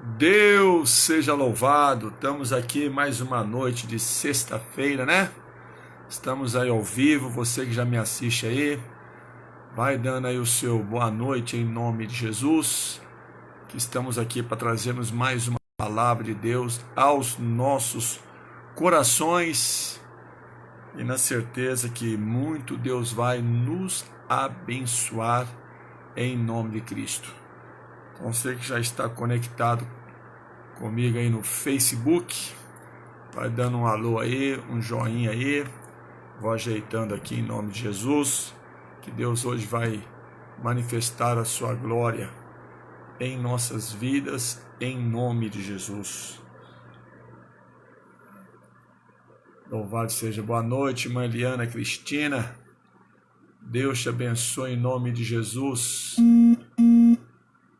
Deus seja louvado, estamos aqui mais uma noite de sexta-feira, né? Estamos aí ao vivo, você que já me assiste aí, vai dando aí o seu boa noite em nome de Jesus, que estamos aqui para trazermos mais uma palavra de Deus aos nossos corações e na certeza que muito Deus vai nos abençoar em nome de Cristo. Então você que já está conectado comigo aí no Facebook, vai dando um alô aí, um joinha aí, vou ajeitando aqui em nome de Jesus, que Deus hoje vai manifestar a sua glória em nossas vidas, em nome de Jesus. Louvado seja, boa noite, irmã Eliana Cristina, Deus te abençoe em nome de Jesus,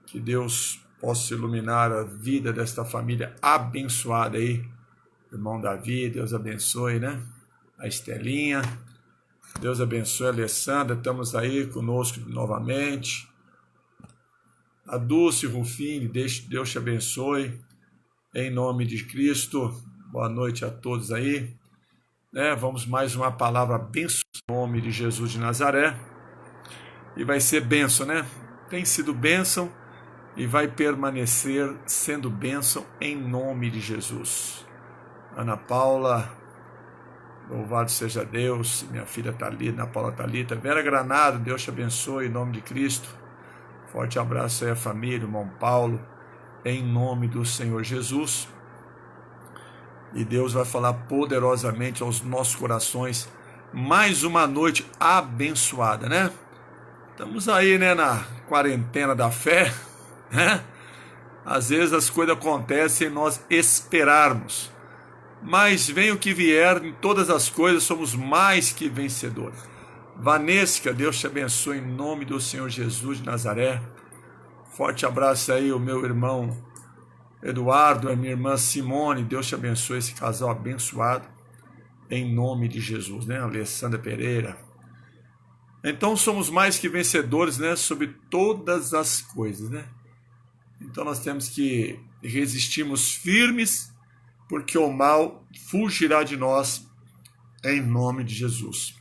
que Deus possa iluminar a vida desta família abençoada aí, irmão Davi, Deus abençoe, né? A Estelinha, Deus abençoe a Alessandra, estamos aí conosco novamente. A Dulce Rufini, Deus te abençoe, em nome de Cristo. Boa noite a todos aí. Vamos mais uma palavra abençoada em nome de Jesus de Nazaré. E vai ser bênção, né? Tem sido bênção e vai permanecer sendo bênção em nome de Jesus. Ana Paula, louvado seja Deus, minha filha Thalita, Ana Paula Thalita, Vera Granado, Deus te abençoe em nome de Cristo. Forte abraço aí à família, irmão Paulo, em nome do Senhor Jesus. E Deus vai falar poderosamente aos nossos corações, mais uma noite abençoada, né? Estamos aí, né, na quarentena da fé, né? Às vezes as coisas acontecem sem nós esperarmos. Mas vem o que vier, em todas as coisas somos mais que vencedores. Vanesca, Deus te abençoe em nome do Senhor Jesus de Nazaré. Forte abraço aí, o meu irmão Eduardo, a minha irmã Simone, Deus te abençoe, esse casal abençoado, em nome de Jesus, né? Alessandra Pereira. Então somos mais que vencedores, né? Sobre todas as coisas, né? Então nós temos que resistirmos firmes, porque o mal fugirá de nós, em nome de Jesus.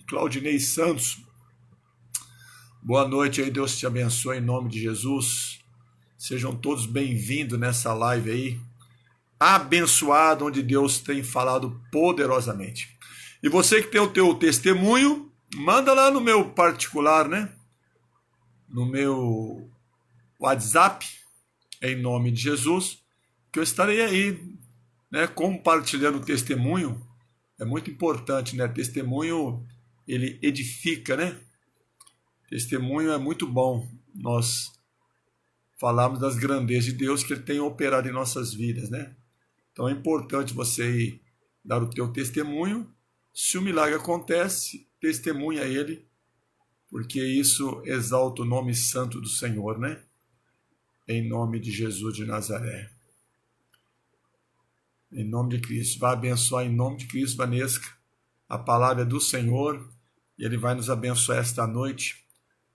Claudinei Santos, boa noite aí, Deus te abençoe em nome de Jesus. Sejam todos bem-vindos nessa live aí, abençoado, onde Deus tem falado poderosamente. E você que tem o teu testemunho, manda lá no meu particular, né? No meu WhatsApp, em nome de Jesus, que eu estarei aí, né, compartilhando o testemunho. É muito importante, né? Testemunho, ele edifica, né? Testemunho é muito bom. Nós falamos das grandezas de Deus que Ele tem operado em nossas vidas, né? Então é importante você ir dar o teu testemunho. Se o milagre acontece, testemunha Ele, porque isso exalta o nome santo do Senhor, né? Em nome de Jesus de Nazaré. Em nome de Cristo. Vai abençoar em nome de Cristo, Vanesca. A palavra é do Senhor e Ele vai nos abençoar esta noite.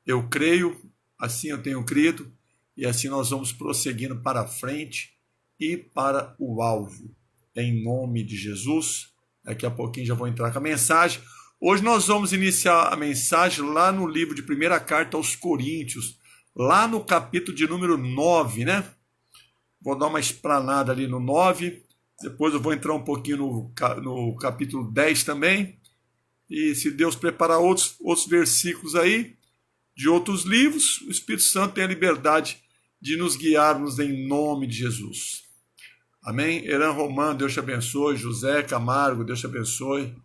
Eu creio, assim eu tenho crido, e assim nós vamos prosseguindo para frente e para o alvo. Em nome de Jesus. Daqui a pouquinho já vou entrar com a mensagem. Hoje nós vamos iniciar a mensagem lá no livro de primeira carta aos Coríntios, lá no capítulo de número 9, né? Vou dar uma esplanada ali no 9, depois eu vou entrar um pouquinho no capítulo 10 também, e se Deus preparar outros versículos aí, de outros livros, o Espírito Santo tem a liberdade de nos guiarmos em nome de Jesus. Amém? Eran Romano, Deus te abençoe. José Camargo, Deus te abençoe.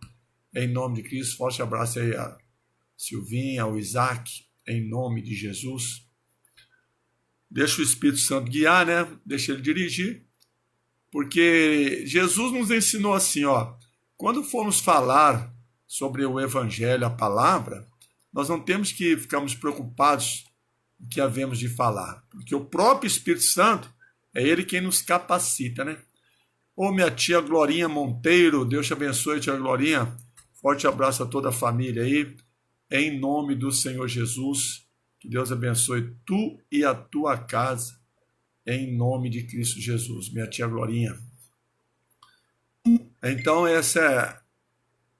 Em nome de Cristo, forte abraço aí a Silvinha, ao Isaac, em nome de Jesus. Deixa o Espírito Santo guiar, né? Deixa ele dirigir. Porque Jesus nos ensinou assim, ó. Quando formos falar sobre o Evangelho, a palavra, nós não temos que ficarmos preocupados com o que havemos de falar. Porque o próprio Espírito Santo é Ele quem nos capacita, né? Ô, minha tia Glorinha Monteiro, Deus te abençoe, tia Glorinha. Forte abraço a toda a família aí. Em nome do Senhor Jesus. Que Deus abençoe tu e a tua casa. em nome de Cristo Jesus. Minha tia Glorinha. Então, esse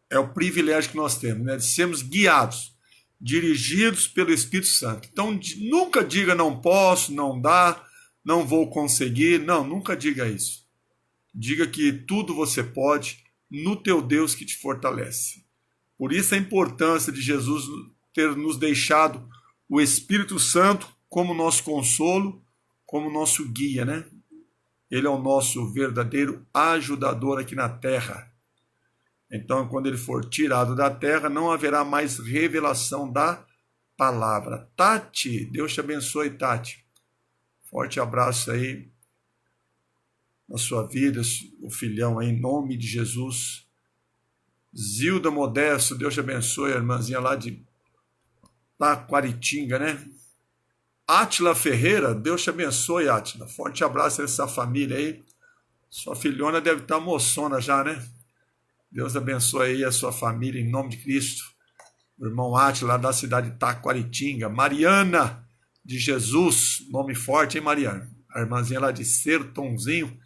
é o privilégio que nós temos, né? De sermos guiados, dirigidos pelo Espírito Santo. Então, nunca diga não posso, não dá, não vou conseguir. Não, nunca diga isso. Diga que tudo você pode no teu Deus que te fortalece. Por isso a importância de Jesus ter nos deixado o Espírito Santo como nosso consolo, como nosso guia, né? Ele é o nosso verdadeiro ajudador aqui na terra. Então, quando ele for tirado da terra, não haverá mais revelação da palavra. Tati, Deus te abençoe, Tati. Forte abraço aí na sua vida, o filhão aí, em nome de Jesus. Zilda Modesto, Deus te abençoe, a irmãzinha lá de Taquaritinga, né? Átila Ferreira, Deus te abençoe, Átila. Forte abraço a essa família aí. Sua filhona deve estar moçona já, né? Deus abençoe aí a sua família, em nome de Cristo. O irmão Átila, lá da cidade de Taquaritinga. Mariana de Jesus, nome forte, hein, Mariana? A irmãzinha lá de Sertãozinho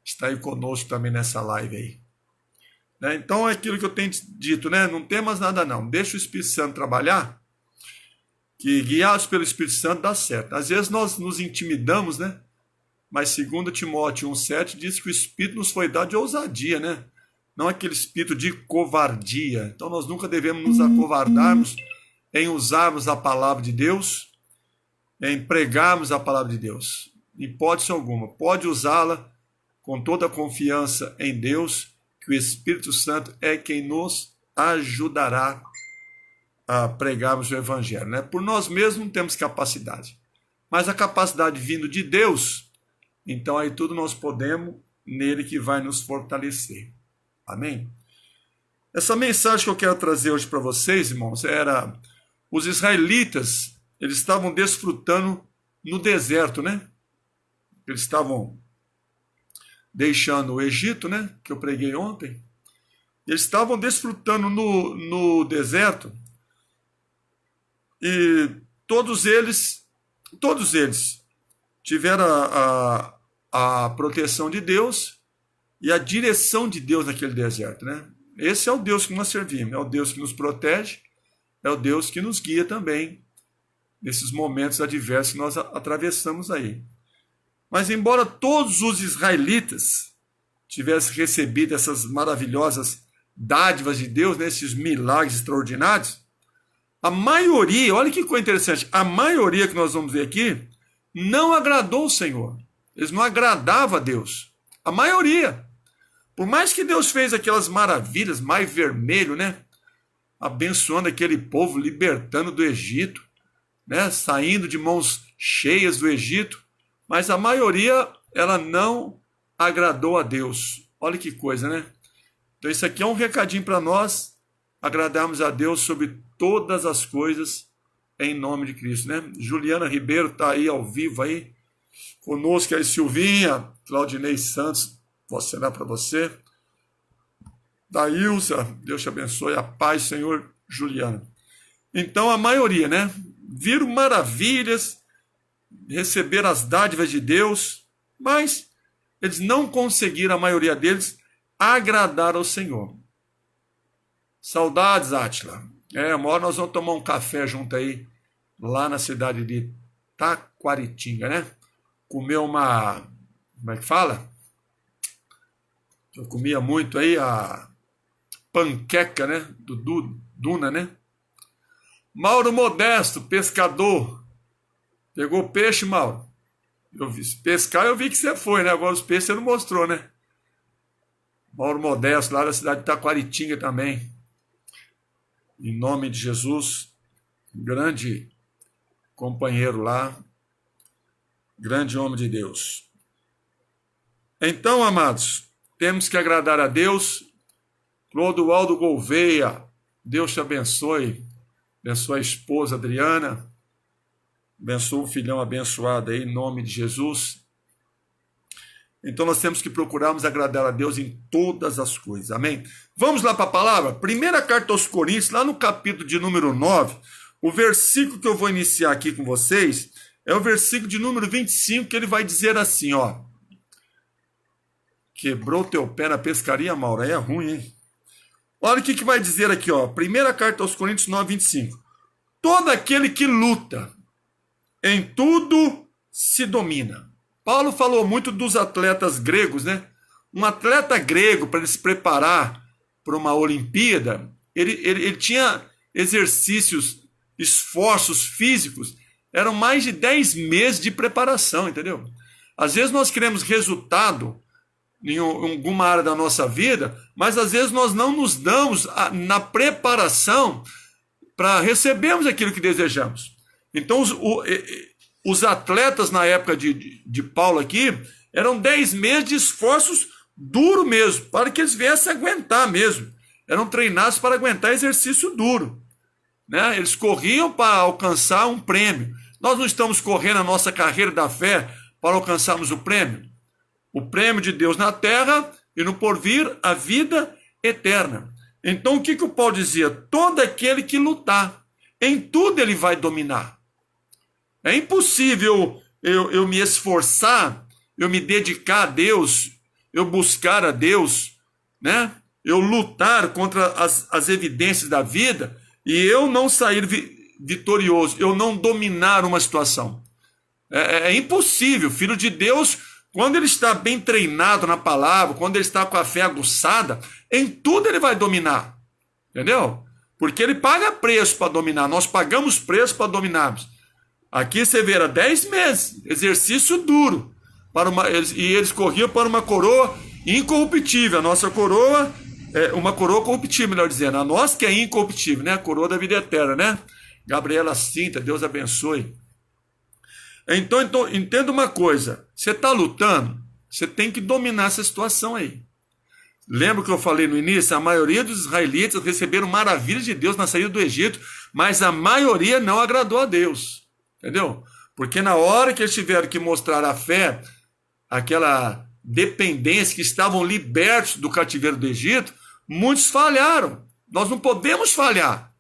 está aí conosco também nessa live aí. Né? Então é aquilo que eu tenho dito, né? Não tem mais nada não. Deixa o Espírito Santo trabalhar, que guiados pelo Espírito Santo dá certo. Às vezes nós nos intimidamos, né? Mas 2 Timóteo 1,7 diz que o Espírito nos foi dado de ousadia, né? Não aquele espírito de covardia. Então nós nunca devemos nos acovardarmos em usarmos a palavra de Deus, em pregarmos a palavra de Deus. Hipótese alguma. Pode usá-la com toda a confiança em Deus, que o Espírito Santo é quem nos ajudará a pregarmos o Evangelho. Né? Por nós mesmos não temos capacidade. Mas a capacidade vindo de Deus, então aí tudo nós podemos nele que vai nos fortalecer. Amém? Essa mensagem que eu quero trazer hoje para vocês, irmãos, era os israelitas, eles estavam desfrutando no deserto, né? Eles estavam deixando o Egito, né? Que eu preguei ontem. Eles estavam desfrutando no deserto e todos eles tiveram a proteção de Deus e a direção de Deus naquele deserto, né? Esse é o Deus que nós servimos, é o Deus que nos protege, é o Deus que nos guia também nesses momentos adversos que nós atravessamos aí. Mas embora todos os israelitas tivessem recebido essas maravilhosas dádivas de Deus, né, esses milagres extraordinários, a maioria, olha que coisa interessante, a maioria que nós vamos ver aqui não agradou o Senhor. Eles não agradavam a Deus. A maioria. Por mais que Deus fez aquelas maravilhas, Mar Vermelho, né? Abençoando aquele povo, libertando do Egito, né? Saindo de mãos cheias do Egito, mas a maioria, ela não agradou a Deus. Olha que coisa, né? Então isso aqui é um recadinho para nós, agradarmos a Deus sobre todas as coisas, em nome de Cristo, né? Juliana Ribeiro está aí ao vivo aí, conosco aí, Silvinha, Claudinei Santos, posso cenar para você. Daílza, Deus te abençoe, a paz, Senhor. Juliana. Então a maioria, né? Viram maravilhas, receberam as dádivas de Deus, mas eles não conseguiram, a maioria deles, agradar ao Senhor. Saudades, Átila. Uma hora nós vamos tomar um café junto aí, lá na cidade de Taquaritinga, né? Comer uma... Como é que fala? Eu comia muito aí a panqueca, né? Do Duna, né? Mauro Modesto, pescador. Pegou peixe, Mauro? Eu vi, pescar eu vi que você foi, né? Agora os peixes você não mostrou, né? Mauro Modesto, lá da cidade de Taquaritinga também. Em nome de Jesus, grande companheiro lá, grande homem de Deus. Então, amados, temos que agradar a Deus. Clodoaldo Gouveia, Deus te abençoe. Abençoe a esposa Adriana. Abençoe o filhão abençoado aí, em nome de Jesus. Então nós temos que procurarmos agradar a Deus em todas as coisas. Amém? Vamos lá para a palavra? Primeira carta aos Coríntios, lá no capítulo de número 9, o versículo que eu vou iniciar aqui com vocês é o versículo de número 25, que ele vai dizer assim, ó. Quebrou teu pé na pescaria, Mauro, aí é ruim, hein? Olha o que vai dizer aqui, ó. Primeira carta aos Coríntios 9, 25. Todo aquele que luta, em tudo se domina. Paulo falou muito dos atletas gregos, né? Um atleta grego, para ele se preparar para uma Olimpíada, ele tinha exercícios, esforços físicos, eram mais de 10 meses de preparação, entendeu? Às vezes nós queremos resultado em alguma área da nossa vida, mas às vezes nós não nos damos na preparação para recebermos aquilo que desejamos. Então, os atletas na época de Paulo aqui, eram 10 meses de esforços duros mesmo, para que eles viessem aguentar mesmo. Eram treinados para aguentar exercício duro, né? Eles corriam para alcançar um prêmio. Nós não estamos correndo a nossa carreira da fé para alcançarmos o prêmio. O prêmio de Deus na terra e no porvir, a vida eterna. Então, o que o Paulo dizia? Todo aquele que lutar, em tudo ele vai dominar. É impossível eu me esforçar, eu me dedicar a Deus, eu buscar a Deus, né? Eu lutar contra as evidências da vida e eu não sair vitorioso, eu não dominar uma situação. É impossível. Filho de Deus, quando ele está bem treinado na palavra, quando ele está com a fé aguçada, em tudo ele vai dominar. Entendeu? Porque ele paga preço para dominar. Nós pagamos preço para dominarmos. Aqui você vê, era 10 meses, exercício duro. E eles corriam para uma coroa incorruptível. A nossa coroa é uma coroa corruptível, melhor dizendo. A nossa que é incorruptível, né? A coroa da vida eterna, né? Gabriela Cinta, Deus abençoe. Então, entenda uma coisa. Você está lutando, você tem que dominar essa situação aí. Lembra que eu falei no início? A maioria dos israelitas receberam maravilhas de Deus na saída do Egito, mas a maioria não agradou a Deus. Entendeu? Porque na hora que eles tiveram que mostrar a fé, aquela dependência, que estavam libertos do cativeiro do Egito, muitos falharam. Nós não podemos falhar.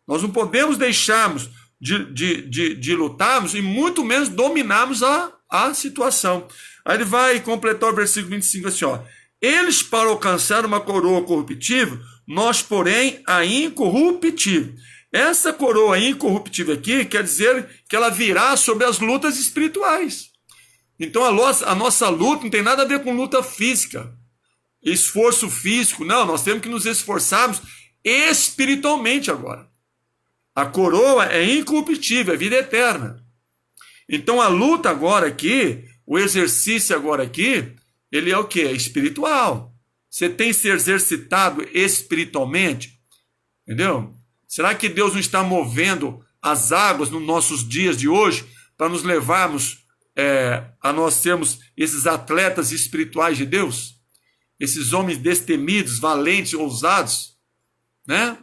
Nós não podemos deixarmos de lutarmos e muito menos dominarmos a situação. Aí ele vai completar o versículo 25 assim, ó. Eles para alcançar uma coroa corruptível, nós, porém, a incorruptível. Essa coroa incorruptível aqui quer dizer que ela virá sobre as lutas espirituais. Então a nossa luta não tem nada a ver com luta física, esforço físico. Não, nós temos que nos esforçarmos espiritualmente agora. A coroa é incorruptível, é vida eterna. Então a luta agora aqui, o exercício agora aqui, ele é o quê? É espiritual. Você tem se exercitado espiritualmente? Entendeu? Será que Deus não está movendo as águas nos nossos dias de hoje para nos levarmos a nós sermos esses atletas espirituais de Deus? Esses homens destemidos, valentes, ousados? Né?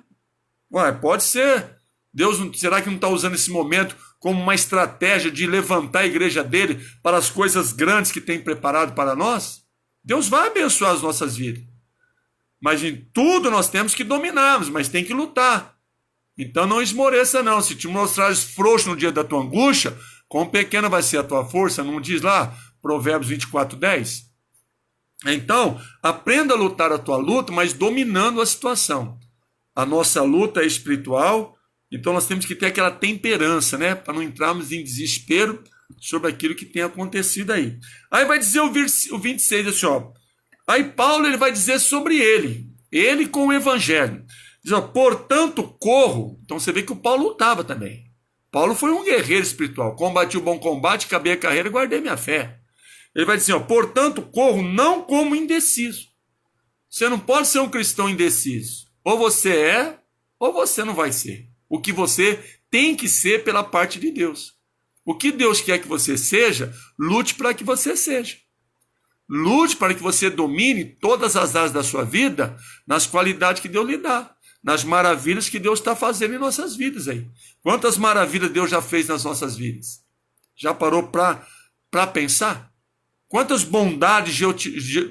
Ué, pode ser. Deus, será que não está usando esse momento como uma estratégia de levantar a igreja dele para as coisas grandes que tem preparado para nós? Deus vai abençoar as nossas vidas. Mas em tudo nós temos que dominarmos, mas tem que lutar. Então não esmoreça não. Se te mostrares frouxo no dia da tua angústia, quão pequena vai ser a tua força, não diz lá Provérbios 24:10? Então, aprenda a lutar a tua luta, mas dominando a situação. A nossa luta é espiritual. Então nós temos que ter aquela temperança, né? Para não entrarmos em desespero sobre aquilo que tem acontecido aí. Aí vai dizer o 26 assim, ó. Aí Paulo ele vai dizer sobre ele com o evangelho. Diz, ó, portanto corro. Então você vê que o Paulo lutava também. Paulo foi um guerreiro espiritual. Combati o bom combate, acabei a carreira e guardei minha fé. Ele vai dizer, ó, portanto corro não como indeciso. Você não pode ser um cristão indeciso. Ou você é, ou você não vai ser. O que você tem que ser pela parte de Deus. O que Deus quer que você seja, lute para que você seja. Lute para que você domine todas as áreas da sua vida nas qualidades que Deus lhe dá, nas maravilhas que Deus está fazendo em nossas vidas aí. Quantas maravilhas Deus já fez nas nossas vidas? Já parou para pensar? Quantas bondades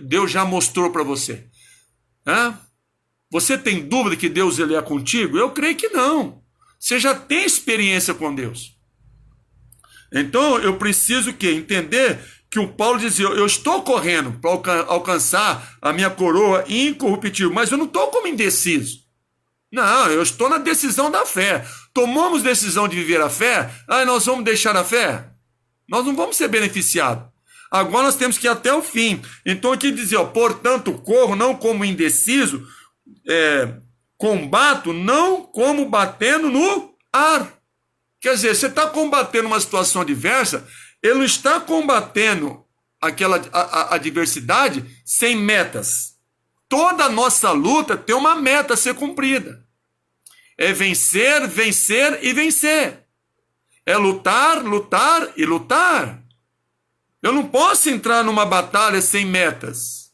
Deus já mostrou para você? Você tem dúvida que Deus ele é contigo? Eu creio que não. Você já tem experiência com Deus. Então eu preciso entender que o Paulo dizia, eu estou correndo para alcançar a minha coroa incorruptível, mas eu não estou como indeciso. Não, eu estou na decisão da fé. Tomamos decisão de viver a fé, nós vamos deixar a fé? Nós não vamos ser beneficiados. Agora nós temos que ir até o fim. Então aqui dizia, portanto, corro não como indeciso, combato não como batendo no ar. Quer dizer, você está combatendo uma situação adversa, ele não está combatendo aquela adversidade sem metas. Toda a nossa luta tem uma meta a ser cumprida. É vencer, vencer e vencer. É lutar, lutar e lutar. Eu não posso entrar numa batalha sem metas.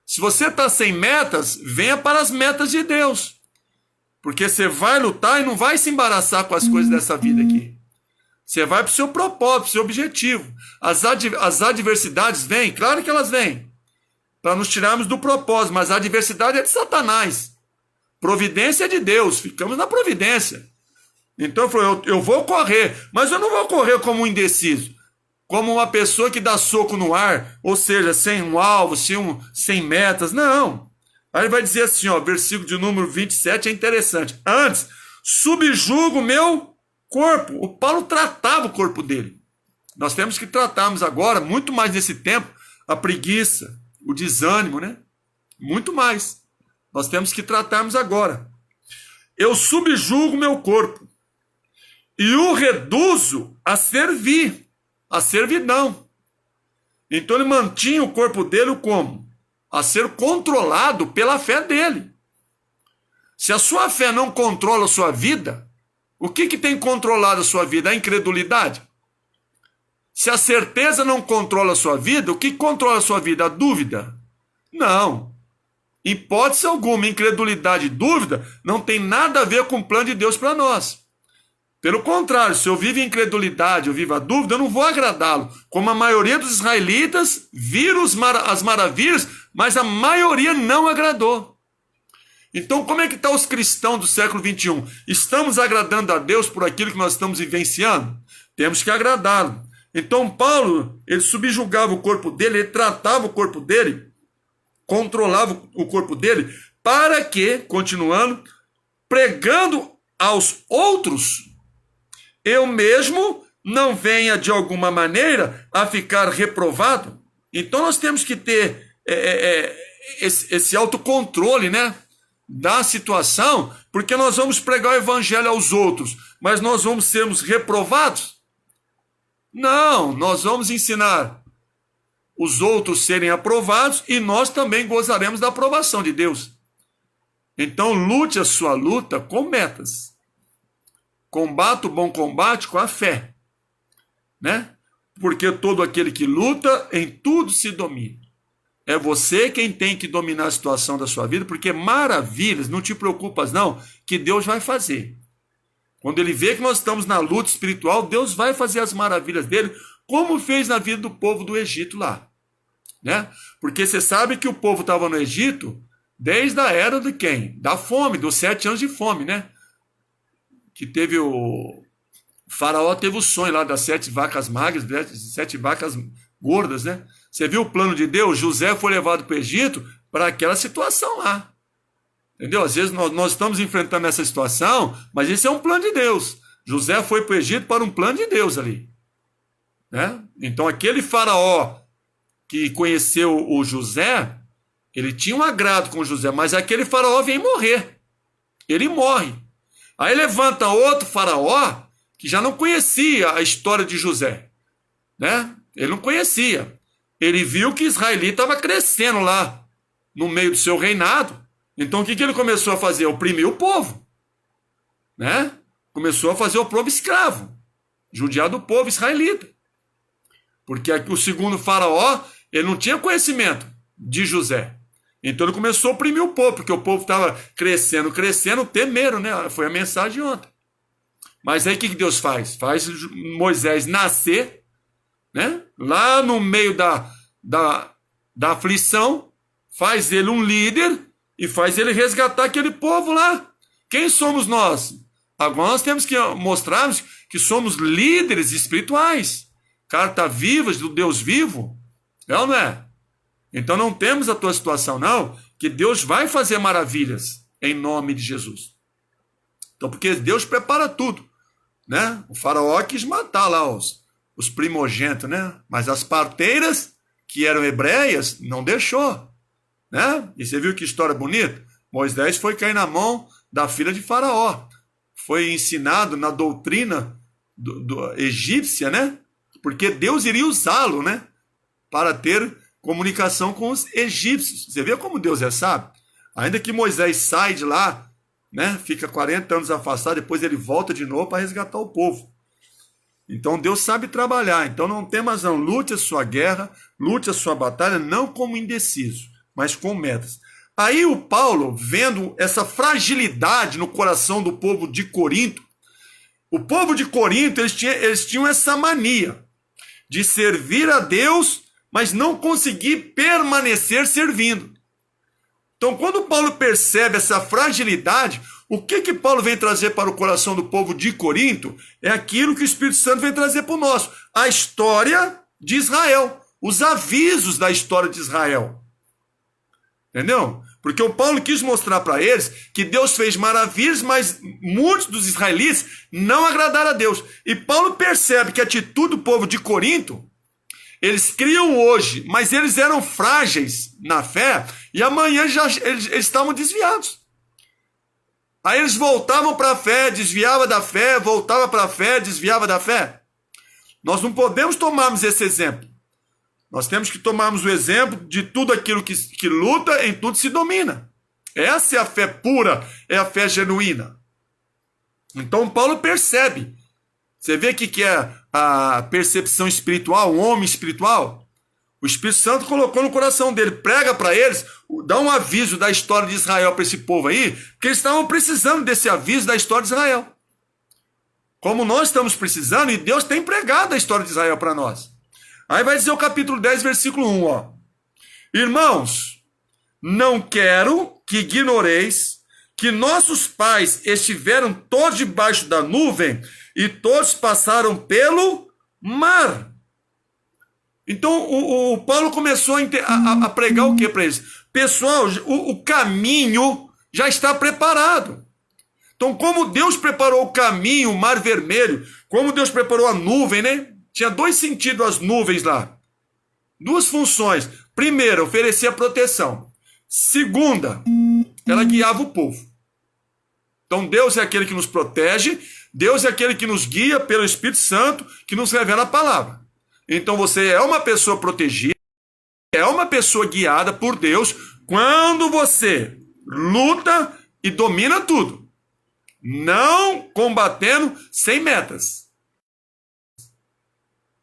Se você está sem metas, venha para as metas de Deus. Porque você vai lutar e não vai se embaraçar com as coisas dessa vida aqui. Você vai para o seu propósito, para o seu objetivo. As adversidades vêm, claro que elas vêm, para nos tirarmos do propósito, mas a adversidade é de Satanás. Providência é de Deus, ficamos na providência. Então eu falei, eu vou correr, mas eu não vou correr como um indeciso, como uma pessoa que dá soco no ar, ou seja, sem um alvo, sem metas, não. Aí ele vai dizer assim, versículo de número 27 é interessante. Antes, subjugo o meu corpo. O Paulo tratava o corpo dele. Nós temos que tratarmos agora, muito mais nesse tempo, a preguiça, o desânimo, né? Muito mais. Nós temos que tratarmos agora. Eu subjugo o meu corpo e o reduzo a servir, a servidão. Então ele mantinha o corpo dele como? A ser controlado pela fé dele. Se a sua fé não controla a sua vida, o que tem controlado a sua vida? A incredulidade? Se a certeza não controla a sua vida, o que controla a sua vida? A dúvida? Não. Hipótese alguma, incredulidade e dúvida não tem nada a ver com o plano de Deus para nós. Pelo contrário, se eu vivo em incredulidade, eu vivo a dúvida, eu não vou agradá-lo. Como a maioria dos israelitas viram as maravilhas, mas a maioria não agradou. Então, como é que estão os cristãos do século XXI? Estamos agradando a Deus por aquilo que nós estamos vivenciando? Temos que agradá-lo. Então, Paulo, ele subjugava o corpo dele, ele tratava o corpo dele, controlava o corpo dele, para que, continuando, pregando aos outros, eu mesmo não venha de alguma maneira a ficar reprovado. Então nós temos que ter esse autocontrole, né, da situação, porque nós vamos pregar o evangelho aos outros, mas nós vamos sermos reprovados? Não, nós vamos ensinar os outros serem aprovados e nós também gozaremos da aprovação de Deus. Então lute a sua luta com metas. Combata o bom combate com a fé, né? Porque todo aquele que luta, em tudo se domina. É você quem tem que dominar a situação da sua vida, porque maravilhas, não te preocupas não, que Deus vai fazer. Quando ele vê que nós estamos na luta espiritual, Deus vai fazer as maravilhas dele, como fez na vida do povo do Egito lá, né? Porque você sabe que o povo estava no Egito desde a era de quem? Da fome, dos 7 anos de fome, né? Que teve o faraó teve o sonho lá das 7 vacas magras, 7 vacas gordas, né? Você viu o plano de Deus? José foi levado para o Egito para aquela situação lá. Entendeu? Às vezes nós estamos enfrentando essa situação, mas esse é um plano de Deus. José foi para o Egito para um plano de Deus ali, né? Então aquele faraó que conheceu o José, ele tinha um agrado com José, mas aquele faraó vem morrer. Ele morre. Aí levanta outro faraó que já não conhecia a história de José, né? Ele não conhecia. Ele viu que Israel estava crescendo lá no meio do seu reinado. Então o que ele começou a fazer? Oprimir o povo, né? Começou a fazer o povo escravo, judiar do povo israelita. Porque o segundo faraó, ele não tinha conhecimento de José. Então ele começou a oprimir o povo, porque o povo estava crescendo, temeram, né? Foi a mensagem ontem. Mas aí o que Deus faz? Faz Moisés nascer, né? Lá no meio da aflição, faz ele um líder e faz ele resgatar aquele povo lá. Quem somos nós? Agora nós temos que mostrarmos que somos líderes espirituais, carta viva do Deus vivo, é ou não é? Então não temos a tua situação não, que Deus vai fazer maravilhas em nome de Jesus. Então porque Deus prepara tudo, né? O faraó quis matar lá os primogênitos, né? Mas as parteiras, que eram hebreias, não deixou, né? E você viu que história bonita? Moisés foi cair na mão da filha de faraó. Foi ensinado na doutrina do egípcia, né? Porque Deus iria usá-lo, né? Para ter comunicação com os egípcios. Você vê como Deus é sábio? Ainda que Moisés sai de lá, né? Fica 40 anos afastado, depois ele volta de novo para resgatar o povo. Então Deus sabe trabalhar. Então não tem mais não. Lute a sua guerra, lute a sua batalha, não como indeciso, mas com metas. Aí o Paulo, vendo essa fragilidade no coração do povo de Corinto, o povo de Corinto, eles tinham essa mania de servir a Deus, mas não conseguir permanecer servindo. Então, quando Paulo percebe essa fragilidade, o que Paulo vem trazer para o coração do povo de Corinto é aquilo que o Espírito Santo vem trazer para o nosso. A história de Israel, os avisos da história de Israel. Entendeu? Porque o Paulo quis mostrar para eles que Deus fez maravilhas, mas muitos dos israelitas não agradaram a Deus. E Paulo percebe que a atitude do povo de Corinto, eles criam hoje, mas eles eram frágeis na fé, e amanhã eles estavam desviados. Aí eles voltavam para a fé, desviavam da fé, voltavam para a fé, desviavam da fé. Nós não podemos tomarmos esse exemplo. Nós temos que tomarmos o exemplo de tudo aquilo que luta, em tudo se domina. Essa é a fé pura, é a fé genuína. Então Paulo percebe. Você vê que é a percepção espiritual, um homem espiritual? O Espírito Santo colocou no coração dele, prega para eles, dá um aviso da história de Israel para esse povo aí, que eles estavam precisando desse aviso da história de Israel. Como nós estamos precisando, e Deus tem pregado a história de Israel para nós. Aí vai dizer o capítulo 10, versículo 1, ó. Irmãos, não quero que ignoreis que nossos pais estiveram todos debaixo da nuvem e todos passaram pelo mar. Então, o Paulo começou a pregar o que para eles? Pessoal, o caminho já está preparado. Então, como Deus preparou o caminho, o mar vermelho, como Deus preparou a nuvem, né? Tinha dois sentidos as nuvens lá. Duas funções. Primeira, oferecia proteção. Segunda, ela guiava o povo. Então Deus é aquele que nos protege, Deus é aquele que nos guia pelo Espírito Santo, que nos revela a palavra. Então você é uma pessoa protegida, é uma pessoa guiada por Deus quando você luta e domina tudo. Não combatendo sem metas.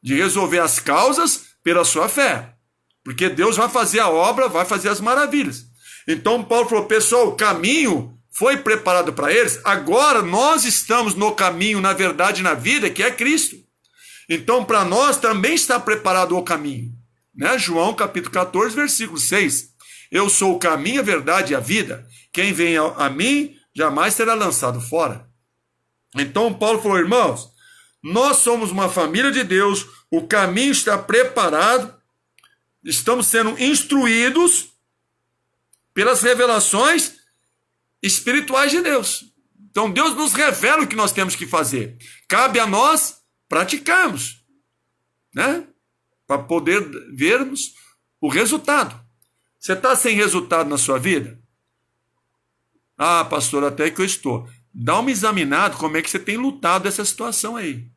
De resolver as causas pela sua fé. Porque Deus vai fazer a obra, vai fazer as maravilhas. Então Paulo falou, pessoal, o caminho foi preparado para eles, agora nós estamos no caminho, na verdade, na vida, que é Cristo. Então para nós também está preparado o caminho. Né? João capítulo 14, versículo 6. Eu sou o caminho, a verdade e a vida. Quem vem a mim jamais será lançado fora. Então Paulo falou, irmãos, nós somos uma família de Deus, o caminho está preparado, estamos sendo instruídos pelas revelações espirituais de Deus. Então Deus nos revela o que nós temos que fazer. Cabe a nós praticarmos, né? Para poder vermos o resultado. Você está sem resultado na sua vida? Ah, pastor, até que eu estou. Dá uma examinada como é que você tem lutado essa situação aí.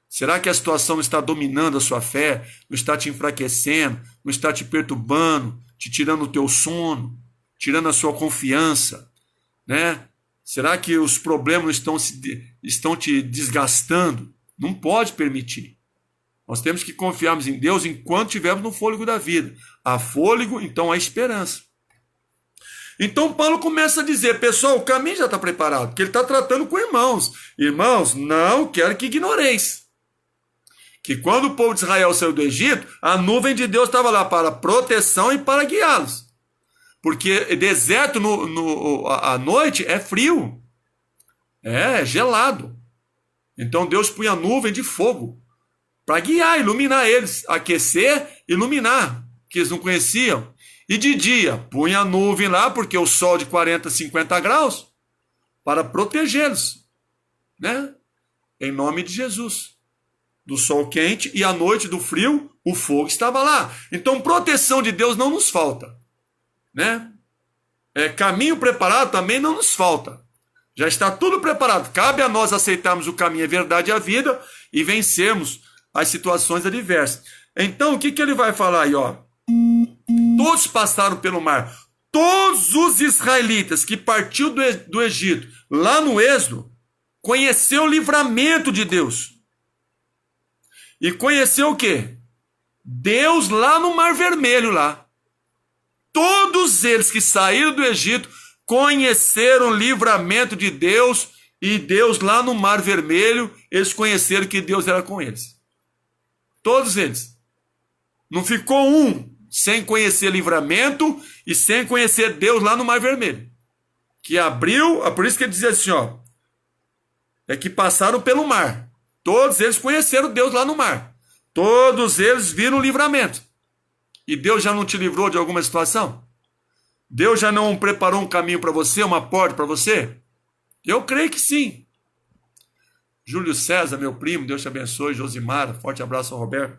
Será que a situação não está dominando a sua fé, não está te enfraquecendo, não está te perturbando, te tirando o teu sono, tirando a sua confiança, né? Será que os problemas estão te desgastando? Não pode permitir. Nós temos que confiarmos em Deus enquanto estivermos no fôlego da vida. Há fôlego, então há esperança. Então Paulo começa a dizer, pessoal, o caminho já está preparado, porque ele está tratando com irmãos. Irmãos, não quero que ignoreis. Que quando o povo de Israel saiu do Egito, a nuvem de Deus estava lá para proteção e para guiá-los. Porque deserto à noite é frio. É gelado. Então Deus punha nuvem de fogo para guiar, iluminar eles, aquecer, iluminar, que eles não conheciam. E de dia, punha a nuvem lá, porque o sol de 40, 50 graus, para protegê-los, né? Em nome de Jesus. Do sol quente e à noite do frio, o fogo estava lá. Então, proteção de Deus não nos falta, né? Caminho preparado também não nos falta. Já está tudo preparado. Cabe a nós aceitarmos o caminho, a verdade e a vida e vencermos as situações adversas. Então, o que ele vai falar aí, ó? Todos passaram pelo mar. Todos os israelitas que partiu do Egito, lá no Êxodo, conheceu o livramento de Deus. E conheceu o quê? Deus lá no Mar Vermelho, lá. Todos eles que saíram do Egito conheceram o livramento de Deus, e Deus lá no Mar Vermelho, eles conheceram que Deus era com eles. Todos eles. Não ficou um sem conhecer livramento e sem conhecer Deus lá no Mar Vermelho. Que abriu, por isso que ele dizia assim, ó, que passaram pelo mar. Todos eles conheceram Deus lá no mar. Todos eles viram o livramento. E Deus já não te livrou de alguma situação? Deus já não preparou um caminho para você, uma porta para você? Eu creio que sim. Júlio César, meu primo, Deus te abençoe. Josimara, forte abraço ao Roberto.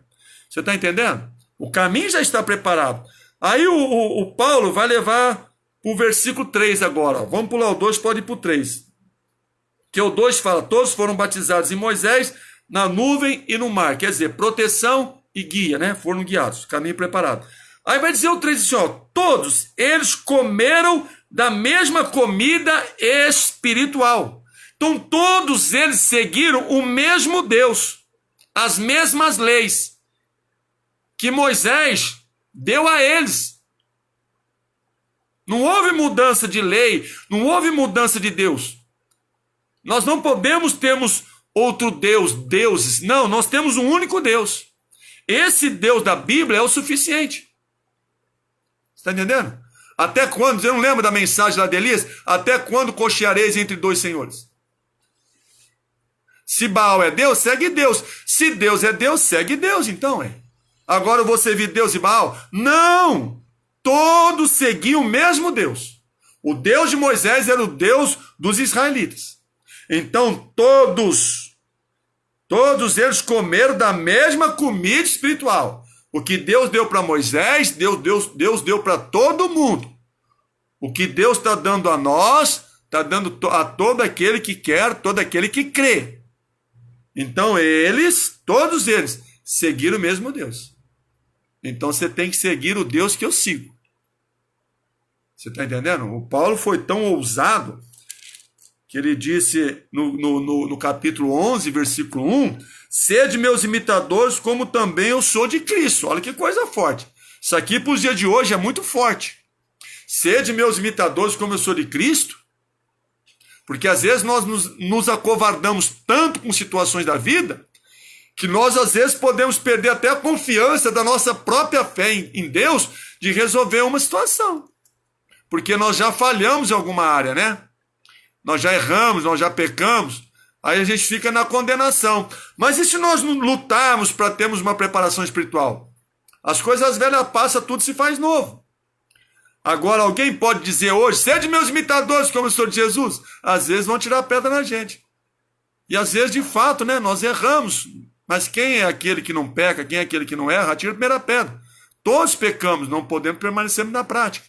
Você está entendendo? O caminho já está preparado. Aí o Paulo vai levar para o versículo 3 agora. Vamos pular o 2, pode ir para o 3. Que o 2 fala, todos foram batizados em Moisés, na nuvem e no mar. Quer dizer, proteção e guia, né? Foram guiados, caminho preparado. Aí vai dizer o 3 assim, ó, todos eles comeram da mesma comida espiritual. Então todos eles seguiram o mesmo Deus, as mesmas leis que Moisés deu a eles. Não houve mudança de lei, não houve mudança de Deus. Nós não podemos termos outro Deus, deuses. Não, nós temos um único Deus. Esse Deus da Bíblia é o suficiente. Está entendendo? Até quando, você não lembra da mensagem lá de Elias? Até quando cocheareis entre dois senhores? Se Baal é Deus, segue Deus. Se Deus é Deus, segue Deus, então. Agora eu vou servir Deus e Baal? Não! Todos seguiam o mesmo Deus. O Deus de Moisés era o Deus dos israelitas. Então todos eles comeram da mesma comida espiritual. O que Deus deu para Moisés, Deus deu para todo mundo. O que Deus está dando a nós, está dando a todo aquele que quer, todo aquele que crê. Então todos eles, seguiram o mesmo Deus. Então você tem que seguir o Deus que eu sigo. Você está entendendo? O Paulo foi tão ousado que ele disse no capítulo 11, versículo 1, sede meus imitadores como também eu sou de Cristo. Olha que coisa forte. Isso aqui para os dias de hoje é muito forte. Sede meus imitadores como eu sou de Cristo. Porque às vezes nós nos acovardamos tanto com situações da vida que nós às vezes podemos perder até a confiança da nossa própria fé em Deus de resolver uma situação. Porque nós já falhamos em alguma área, né? Nós já erramos, nós já pecamos, aí a gente fica na condenação. Mas e se nós lutarmos para termos uma preparação espiritual? As coisas velhas passam, tudo se faz novo. Agora, alguém pode dizer hoje, sede meus imitadores, como eu sou de Jesus? Às vezes vão tirar pedra na gente. E às vezes, de fato, né, nós erramos. Mas quem é aquele que não peca, quem é aquele que não erra, atira a primeira pedra. Todos pecamos, não podemos permanecer na prática.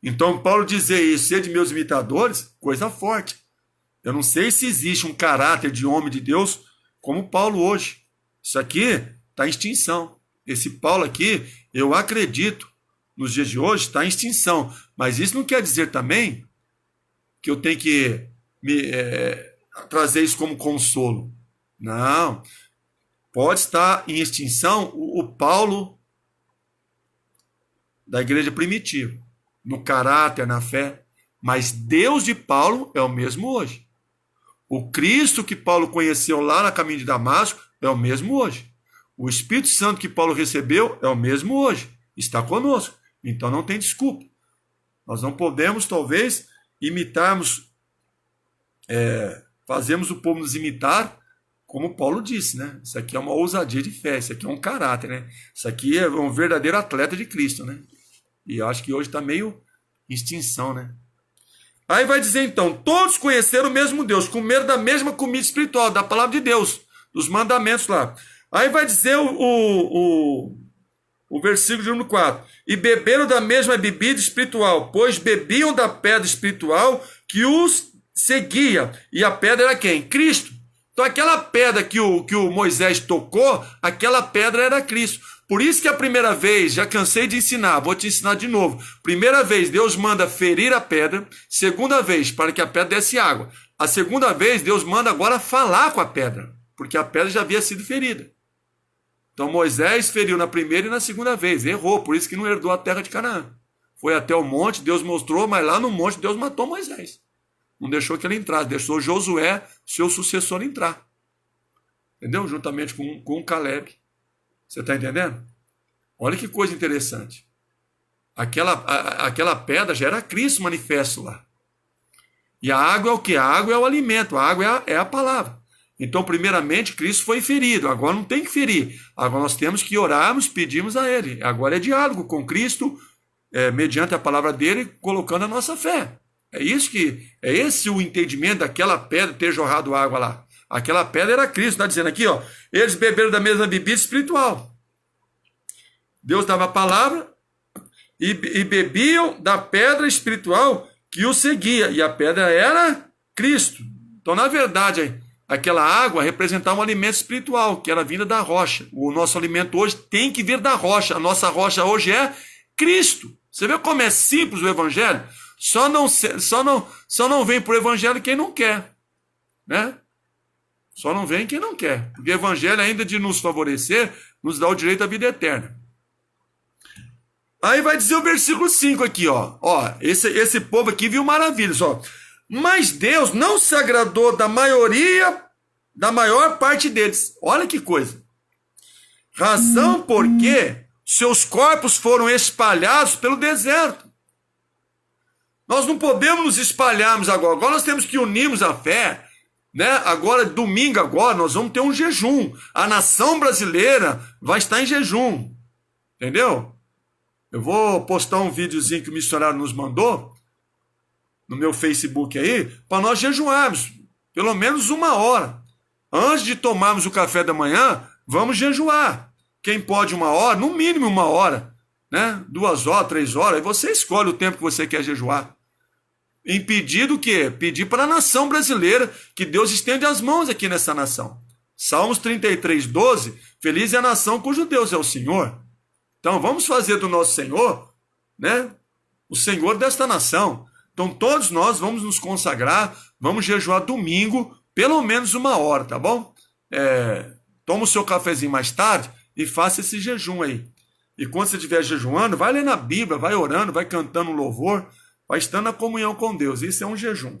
Então, Paulo dizer isso, sede meus imitadores, coisa forte. Eu não sei se existe um caráter de homem de Deus como Paulo hoje. Isso aqui está em extinção. Esse Paulo aqui, eu acredito, nos dias de hoje, está em extinção. Mas isso não quer dizer também que eu tenho que trazer isso como consolo. Não. Pode estar em extinção o Paulo da igreja primitiva. No caráter, na fé, mas Deus de Paulo é o mesmo hoje. O Cristo que Paulo conheceu lá na caminho de Damasco é o mesmo hoje. O Espírito Santo que Paulo recebeu é o mesmo hoje. Está conosco. Então não tem desculpa. Nós não podemos, talvez, imitarmos fazemos o povo nos imitar, como Paulo disse, né? Isso aqui é uma ousadia de fé, isso aqui é um caráter, né? Isso aqui é um verdadeiro atleta de Cristo, né? E eu acho que hoje está meio em extinção, né? Aí vai dizer então, todos conheceram o mesmo Deus, comeram da mesma comida espiritual, da palavra de Deus, dos mandamentos lá. Aí vai dizer o versículo de número 4. E beberam da mesma bebida espiritual, pois bebiam da pedra espiritual que os seguia. E a pedra era quem? Cristo. Então aquela pedra que o Moisés tocou, aquela pedra era Cristo. Por isso que a primeira vez, já cansei de ensinar, vou te ensinar de novo. Primeira vez, Deus manda ferir a pedra. Segunda vez, para que a pedra desse água. A segunda vez, Deus manda agora falar com a pedra, porque a pedra já havia sido ferida. Então Moisés feriu na primeira e na segunda vez, errou, por isso que não herdou a terra de Canaã. Foi até o monte, Deus mostrou, mas lá no monte Deus matou Moisés. Não deixou que ele entrasse, deixou Josué, seu sucessor, entrar. Entendeu? Juntamente com Caleb. Você está entendendo? Olha que coisa interessante. Aquela pedra já era Cristo manifesto lá. E a água é o quê? A água é o alimento, a água é a palavra. Então, primeiramente, Cristo foi ferido. Agora não tem que ferir. Agora nós temos que orarmos, pedimos a Ele. Agora é diálogo com Cristo, mediante a palavra dele, colocando a nossa fé. É esse o entendimento daquela pedra ter jorrado água lá. Aquela pedra era Cristo, está dizendo aqui, ó. Eles beberam da mesma bebida espiritual. Deus dava a palavra e bebiam da pedra espiritual que o seguia. E a pedra era Cristo. Então, na verdade, aquela água representava um alimento espiritual, que era vinda da rocha. O nosso alimento hoje tem que vir da rocha. A nossa rocha hoje é Cristo. Você vê como é simples o evangelho? Só não vem para o evangelho quem não quer, né? Só não vem quem não quer. Porque o evangelho, ainda de nos favorecer, nos dá o direito à vida eterna. Aí vai dizer o versículo 5 aqui, ó. Esse povo aqui viu maravilhas, ó. Mas Deus não se agradou da maior parte deles. Olha que coisa. Razão porque seus corpos foram espalhados pelo deserto. Nós não podemos nos espalharmos agora. Agora nós temos que unirmos a fé, né? Agora, domingo agora, nós vamos ter um jejum. A nação brasileira vai estar em jejum. Entendeu? Eu vou postar um videozinho que o missionário nos mandou no meu Facebook aí, para nós jejuarmos, pelo menos 1 hora. Antes de tomarmos o café da manhã, vamos jejuar. Quem pode 1 hora, no mínimo 1 hora, né? 2 horas, 3 horas, aí você escolhe o tempo que você quer jejuar. Em pedido o quê? Pedir para a nação brasileira, que Deus estende as mãos aqui nessa nação. Salmos 33, 12, feliz é a nação cujo Deus é o Senhor. Então vamos fazer do nosso Senhor, né, o Senhor desta nação. Então todos nós vamos nos consagrar, vamos jejuar domingo, pelo menos 1 hora, tá bom? Toma o seu cafezinho mais tarde e faça esse jejum aí. E quando você estiver jejuando, vai lendo a Bíblia, vai orando, vai cantando um louvor, vai estando na comunhão com Deus. Isso é um jejum.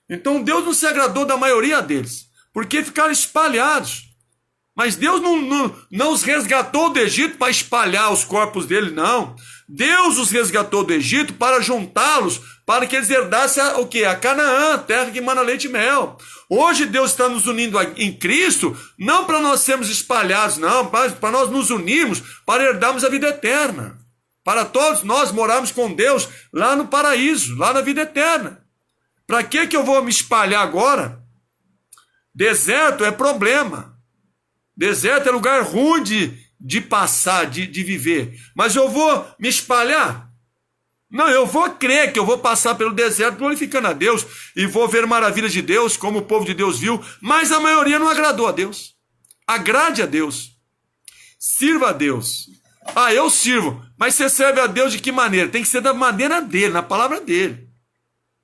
Então Deus não se agradou da maioria deles, porque ficaram espalhados. Mas Deus não os resgatou do Egito para espalhar os corpos dele, não. Deus os resgatou do Egito para juntá-los, para que eles herdassem o quê? A Canaã, terra que mana leite e mel. Hoje Deus está nos unindo em Cristo, não para nós sermos espalhados, não, mas para nós nos unirmos, para herdarmos a vida eterna. Para todos nós morarmos com Deus lá no paraíso, lá na vida eterna. Para que eu vou me espalhar agora? Deserto é problema. Deserto é lugar ruim de passar, de viver. Mas eu vou me espalhar? Não, eu vou crer que eu vou passar pelo deserto glorificando a Deus e vou ver maravilhas de Deus, como o povo de Deus viu, mas a maioria não agradou a Deus. Agrade a Deus. Sirva a Deus. Eu sirvo, mas você serve a Deus de que maneira? Tem que ser da maneira dele, na palavra dele.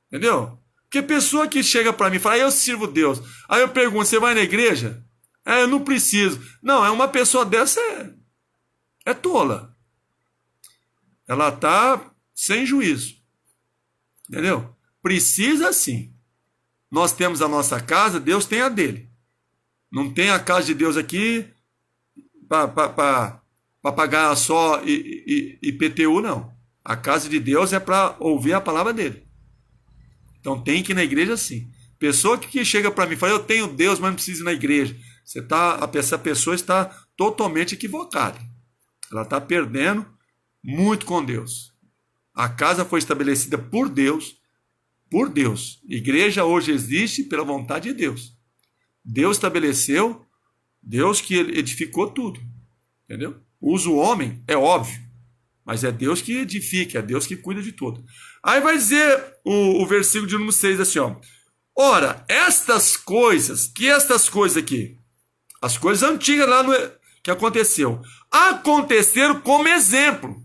Entendeu? Porque pessoa que chega para mim e fala, eu sirvo Deus. Aí eu pergunto, você vai na igreja? Eu não preciso. Não, uma pessoa dessa é tola. Ela está sem juízo. Entendeu? Precisa sim. Nós temos a nossa casa, Deus tem a dele. Não tem a casa de Deus aqui para pagar só IPTU, não. A casa de Deus é para ouvir a palavra dele. Então tem que ir na igreja sim. Pessoa que chega para mim e fala, eu tenho Deus, mas não preciso ir na igreja. Essa pessoa está totalmente equivocada. Ela está perdendo muito com Deus. A casa foi estabelecida por Deus. Por Deus. Igreja hoje existe pela vontade de Deus. Deus estabeleceu, Deus que edificou tudo. Entendeu? Usa o homem, é óbvio. Mas é Deus que edifica, é Deus que cuida de tudo. Aí vai dizer o versículo de número 6 assim, ó. Ora, estas coisas aqui, as coisas antigas lá que aconteceu, aconteceram como exemplo,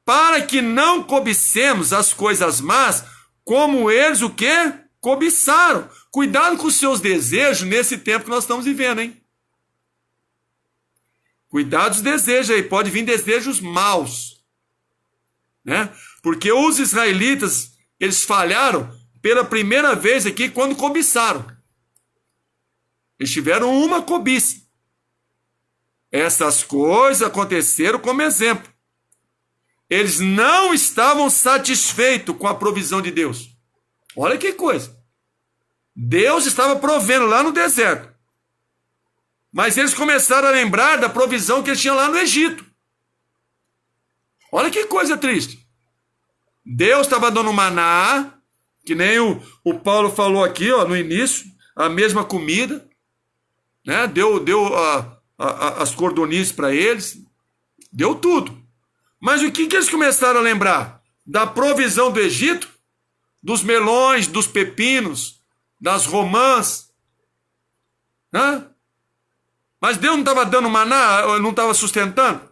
para que não cobicemos as coisas más, como eles o quê? Cobiçaram. Cuidado com os seus desejos nesse tempo que nós estamos vivendo, hein? Cuidado dos desejos aí, pode vir desejos maus, né? Porque os israelitas, eles falharam pela primeira vez aqui quando cobiçaram. Eles tiveram uma cobiça. Essas coisas aconteceram como exemplo. Eles não estavam satisfeitos com a provisão de Deus. Olha que coisa. Deus estava provendo lá no deserto. Mas eles começaram a lembrar da provisão que eles tinham lá no Egito. Olha que coisa triste. Deus estava dando maná, que nem o Paulo falou aqui, ó, no início, a mesma comida, né? Deu as cordonices para eles, deu tudo. Mas o que eles começaram a lembrar? Da provisão do Egito, dos melões, dos pepinos, das romãs, né? Mas Deus não estava dando maná, não estava sustentando.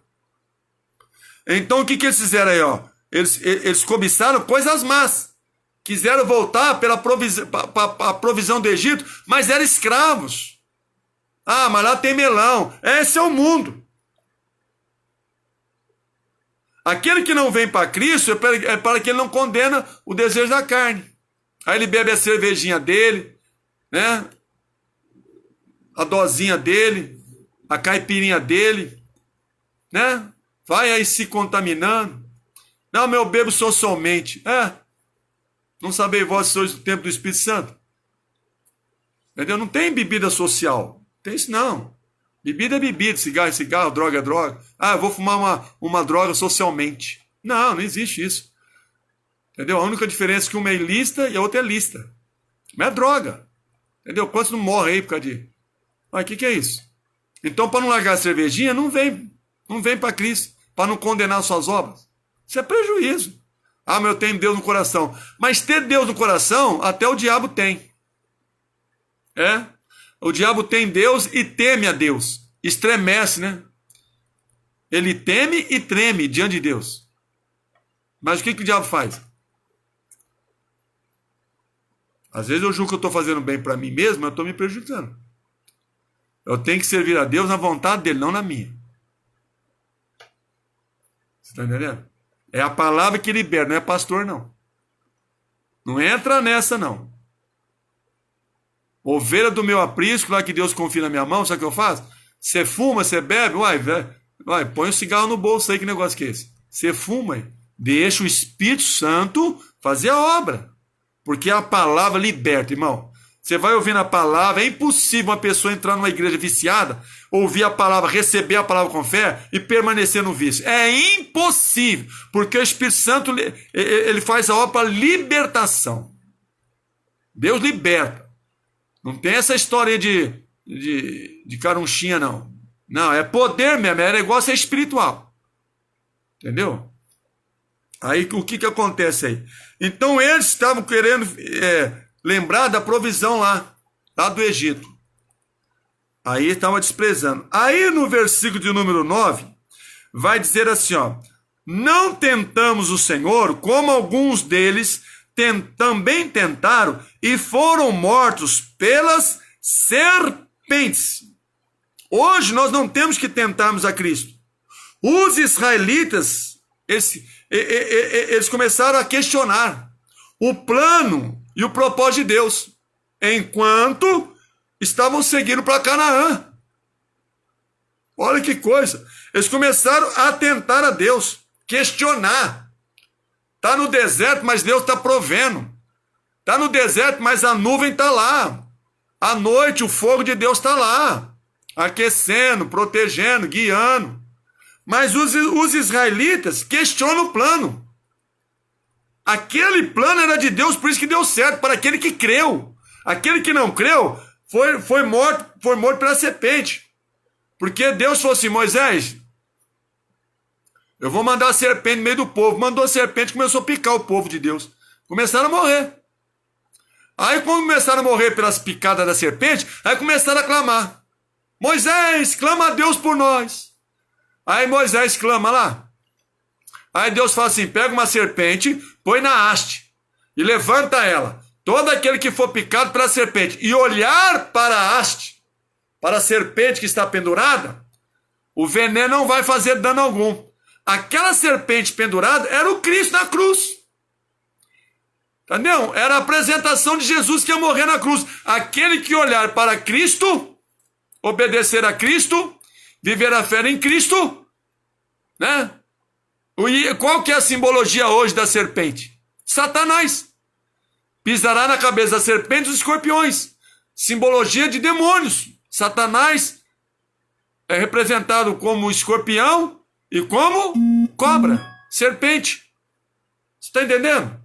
Então o que eles fizeram aí, ó? Eles cobiçaram coisas más. Quiseram voltar pela provisão do Egito, mas eram escravos. Ah, mas lá tem melão. Esse é o mundo. Aquele que não vem para Cristo é para que ele não condena o desejo da carne. Aí ele bebe a cervejinha dele, né? A dosinha dele, a caipirinha dele, né? Vai aí se contaminando. Não, meu bebo sou somente. Não sabeis vós sois do templo do Espírito Santo. Entendeu? Não tem bebida social. Tem isso não. Bebida é bebida, cigarro é cigarro, droga é droga. Ah, eu vou fumar uma droga socialmente. Não existe isso. Entendeu? A única diferença é que uma é ilícita e a outra é lícita. Mas é droga. Entendeu? Quantos não morrem aí por causa de... Mas o que é isso? Então, para não largar a cervejinha, não vem para Cristo, para não condenar suas obras. Isso é prejuízo. Ah, mas eu tenho Deus no coração. Mas ter Deus no coração, até o diabo tem. O diabo tem Deus e teme a Deus. Estremece, né? Ele teme e treme diante de Deus. Mas o que o diabo faz? Às vezes eu julgo que eu estou fazendo bem para mim mesmo, mas eu estou me prejudicando. Eu tenho que servir a Deus na vontade dele, não na minha. Você está entendendo? É a palavra que liberta, não é pastor, não. Não entra nessa, não. Ovelha do meu aprisco, lá que Deus confia na minha mão, sabe o que eu faço? Você fuma, você bebe, vai, põe o cigarro no bolso aí, que negócio que é esse? Você fuma, deixa o Espírito Santo fazer a obra. Porque a palavra liberta, irmão. Você vai ouvindo a palavra, é impossível uma pessoa entrar numa igreja viciada, ouvir a palavra, receber a palavra com fé e permanecer no vício. É impossível, porque o Espírito Santo, ele faz a obra para libertação. Deus liberta. Não tem essa história de carunchinha, não. Não, é poder mesmo, é negócio espiritual. Entendeu? Aí o que acontece aí? Então eles estavam querendo lembrar da provisão lá do Egito. Aí estava desprezando. Aí no versículo de número 9, vai dizer assim, ó: não tentamos o Senhor, como alguns deles também tentaram e foram mortos pelas serpentes. Hoje nós não temos que tentarmos a Cristo. Os israelitas, eles começaram a questionar o plano e o propósito de Deus, enquanto estavam seguindo para Canaã. Olha que coisa. Eles começaram a tentar a Deus, questionar. Está no deserto, mas Deus está provendo. Está no deserto, mas a nuvem está lá. À noite, o fogo de Deus está lá, aquecendo, protegendo, guiando. Mas os israelitas questionam o plano. Aquele plano era de Deus, por isso que deu certo, para aquele que creu. Aquele que não creu foi morto pela serpente. Porque Deus falou assim: Moisés, eu vou mandar a serpente no meio do povo. Mandou a serpente, começou a picar o povo de Deus. Começaram a morrer. Aí quando começaram a morrer pelas picadas da serpente, aí começaram a clamar: Moisés, clama a Deus por nós. Aí Moisés clama lá. Aí Deus fala assim: pega uma serpente, põe na haste e levanta ela. Todo aquele que for picado pela serpente e olhar para a haste, para a serpente que está pendurada, o veneno não vai fazer dano algum. Aquela serpente pendurada era o Cristo na cruz. Entendeu? Era a apresentação de Jesus que ia morrer na cruz. Aquele que olhar para Cristo, obedecer a Cristo, viver a fé em Cristo, né? Qual que é a simbologia hoje da serpente? Satanás. Pisará na cabeça da serpente os escorpiões. Simbologia de demônios. Satanás é representado como escorpião e como cobra, serpente. Você está entendendo?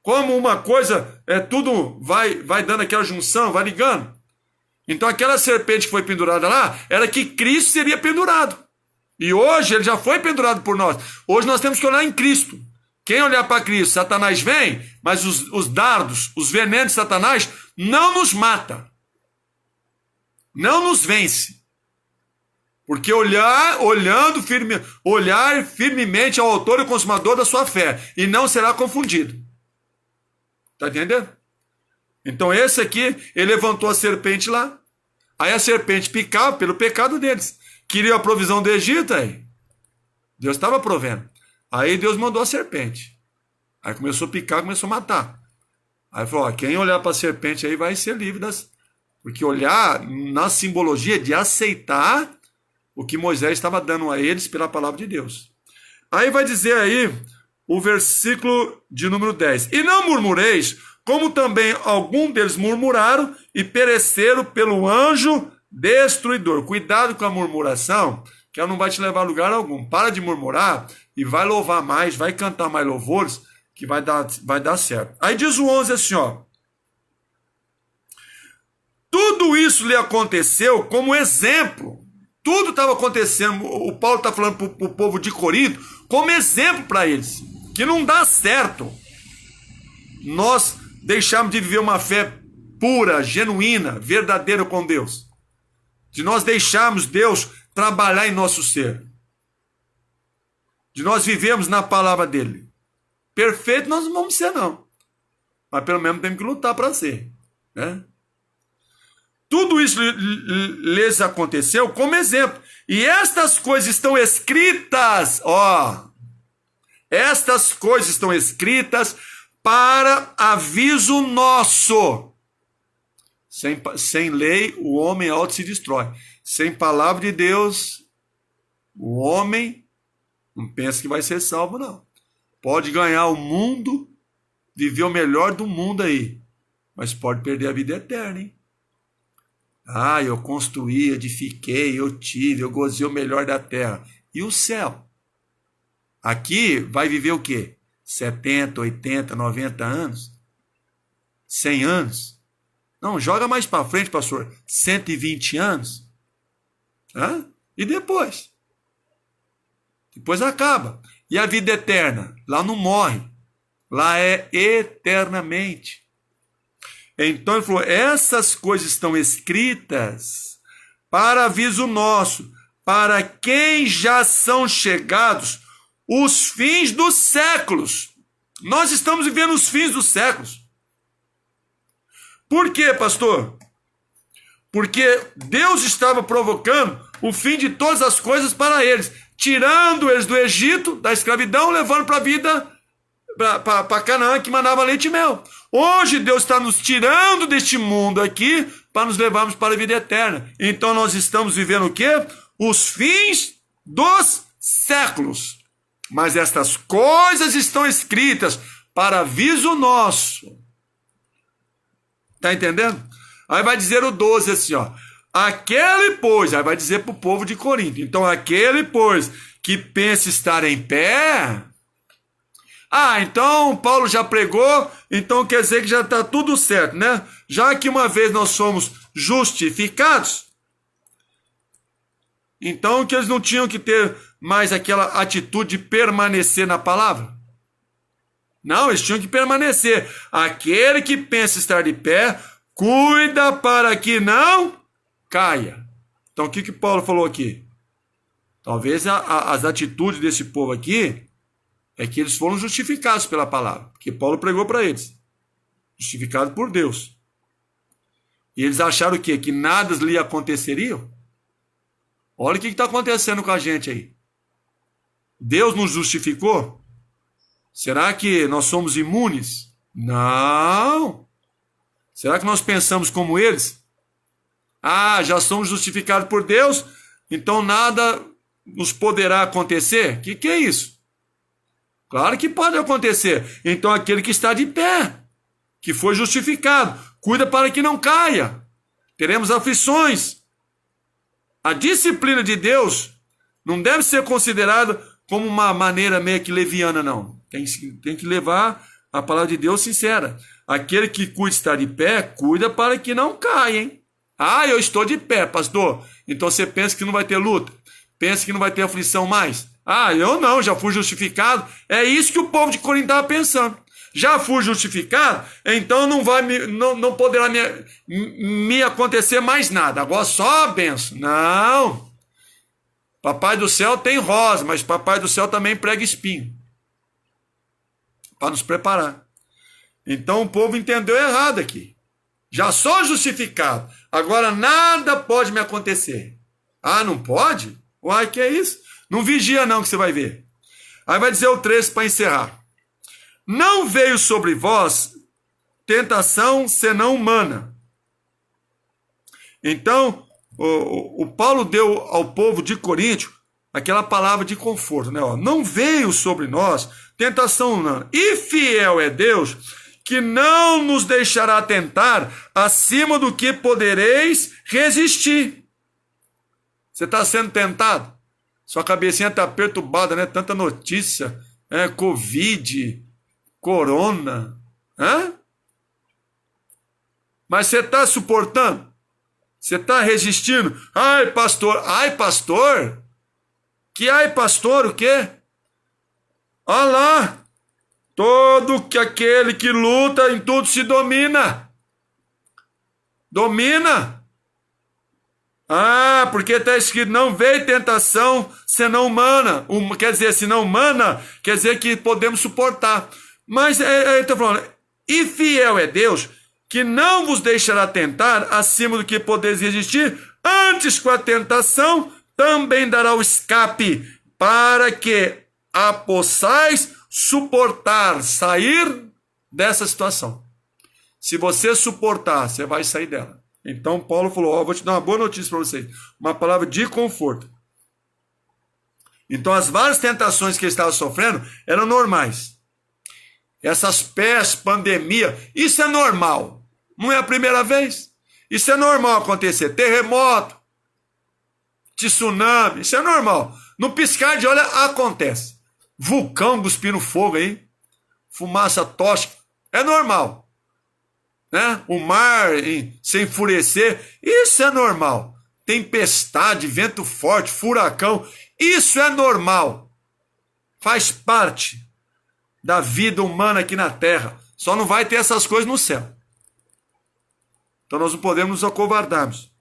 Como uma coisa, tudo vai dando aquela junção, vai ligando. Então aquela serpente que foi pendurada lá, era que Cristo seria pendurado. E hoje ele já foi pendurado por nós. Hoje nós temos que olhar em Cristo. Quem olhar para Cristo, Satanás vem, mas os dardos, os venenos de Satanás não nos mata. Não nos vence. Porque olhar firmemente ao autor e consumador da sua fé, e não será confundido. Está entendendo? Então esse aqui, ele levantou a serpente lá. Aí a serpente picava pelo pecado deles. Queria a provisão do Egito aí. Deus estava provendo. Aí Deus mandou a serpente. Aí começou a picar, começou a matar. Aí falou: quem olhar para a serpente aí vai ser livre das... Porque olhar na simbologia de aceitar o que Moisés estava dando a eles pela palavra de Deus. Aí vai dizer aí o versículo de número 10. E não murmureis, como também algum deles murmuraram e pereceram pelo anjo destruidor. Cuidado com a murmuração, que ela não vai te levar a lugar algum. Para de murmurar e vai louvar mais, vai cantar mais louvores, que vai dar certo. Aí diz o 11 assim, ó: tudo isso lhe aconteceu como exemplo. Tudo estava acontecendo, o Paulo está falando para o povo de Corinto, como exemplo para eles, que não dá certo nós deixarmos de viver uma fé pura, genuína, verdadeira com Deus. De nós deixarmos Deus trabalhar em nosso ser. De nós vivemos na palavra dele. Perfeito nós não vamos ser, não. Mas pelo menos temos que lutar para ser, né? Tudo isso lhes aconteceu como exemplo. E estas coisas estão escritas, estas coisas estão escritas para aviso nosso. Sem lei, o homem auto se destrói. Sem palavra de Deus, o homem não pensa que vai ser salvo, não. Pode ganhar o mundo, viver o melhor do mundo aí, mas pode perder a vida eterna, hein? Eu construí, edifiquei, eu tive, eu gozei o melhor da terra. E o céu? Aqui vai viver o quê? 70, 80, 90 anos? 100 anos? Não, joga mais para frente, pastor. 120 anos? E depois? Depois acaba. E a vida eterna? Lá não morre. Lá é eternamente. Então ele falou: essas coisas estão escritas para aviso nosso, para quem já são chegados os fins dos séculos. Nós estamos vivendo os fins dos séculos. Por quê, pastor? Porque Deus estava provocando o fim de todas as coisas para eles, tirando eles do Egito, da escravidão, levando para a vida, para Canaã, que mandava leite e mel. Hoje Deus está nos tirando deste mundo aqui para nos levarmos para a vida eterna. Então nós estamos vivendo o quê? Os fins dos séculos. Mas estas coisas estão escritas para aviso nosso. Tá entendendo? Aí vai dizer o 12 assim, ó. Aquele, pois, aí vai dizer para o povo de Corinto. Então, aquele, pois, que pensa estar em pé... Ah, então Paulo já pregou, então quer dizer que já está tudo certo, né? Já que uma vez nós somos justificados, então que eles não tinham que ter mais aquela atitude de permanecer na palavra. Não, eles tinham que permanecer. Aquele que pensa estar de pé, cuida para que não caia. Então o que Paulo falou aqui? Talvez as atitudes desse povo aqui é que eles foram justificados pela palavra, porque Paulo pregou para eles. Justificados por Deus. E eles acharam o quê? Que nada lhe aconteceria? Olha o que está acontecendo com a gente aí. Deus nos justificou? Será que nós somos imunes? Não. Será que nós pensamos como eles? Ah, já somos justificados por Deus, então nada nos poderá acontecer? Que é isso? Claro que pode acontecer. Então aquele que está de pé, que foi justificado, cuida para que não caia. Teremos aflições. A disciplina de Deus não deve ser considerada como uma maneira meio que leviana, não. Tem que levar a palavra de Deus sincera. Aquele que cuida estar de pé, cuida para que não caia, hein? Ah, eu estou de pé, pastor. Então você pensa que não vai ter luta? Pensa que não vai ter aflição mais? Ah, eu não, já fui justificado. É isso que o povo de Corinto estava pensando. Já fui justificado, então não poderá me acontecer mais nada. Agora só a benção. Não. Papai do céu tem rosa, mas papai do céu também prega espinho. Para nos preparar. Então o povo entendeu errado aqui. Já sou justificado. Agora nada pode me acontecer. Ah, não pode? Uai, que é isso? Não vigia não que você vai ver. Aí vai dizer o 13 para encerrar. Não veio sobre vós tentação senão humana. Então, o Paulo deu ao povo de Corinto aquela palavra de conforto, né? Não veio sobre nós tentação humana. E fiel é Deus, que não nos deixará tentar acima do que podereis resistir. Você está sendo tentado? Sua cabecinha está perturbada, né? Tanta notícia, Covid, corona, Mas você está suportando? Você está resistindo? Ai, pastor! Ai, pastor? Que ai, pastor, o quê? Olha lá! Todo aquele que luta em tudo se domina. Domina! Ah, porque está escrito, não veio tentação senão humana. Quer dizer, se não humana, quer dizer que podemos suportar. Mas ele está falando, e fiel é Deus, que não vos deixará tentar acima do que podeis resistir, antes com a tentação também dará o escape, para que a possais suportar, sair dessa situação. Se você suportar, você vai sair dela. Então Paulo falou, vou te dar uma boa notícia para vocês, uma palavra de conforto. Então as várias tentações que ele estava sofrendo eram normais. Essas pestes, pandemia, isso é normal. Não é a primeira vez. Isso é normal acontecer. Terremoto, tsunami, isso é normal. No piscar de olho acontece. Vulcão cuspindo fogo aí, fumaça tóxica, é normal. Né? O mar se enfurecer, isso é normal. Tempestade, vento forte, furacão, isso é normal. Faz parte da vida humana aqui na Terra. Só não vai ter essas coisas no céu. Então nós não podemos nos acovardarmos.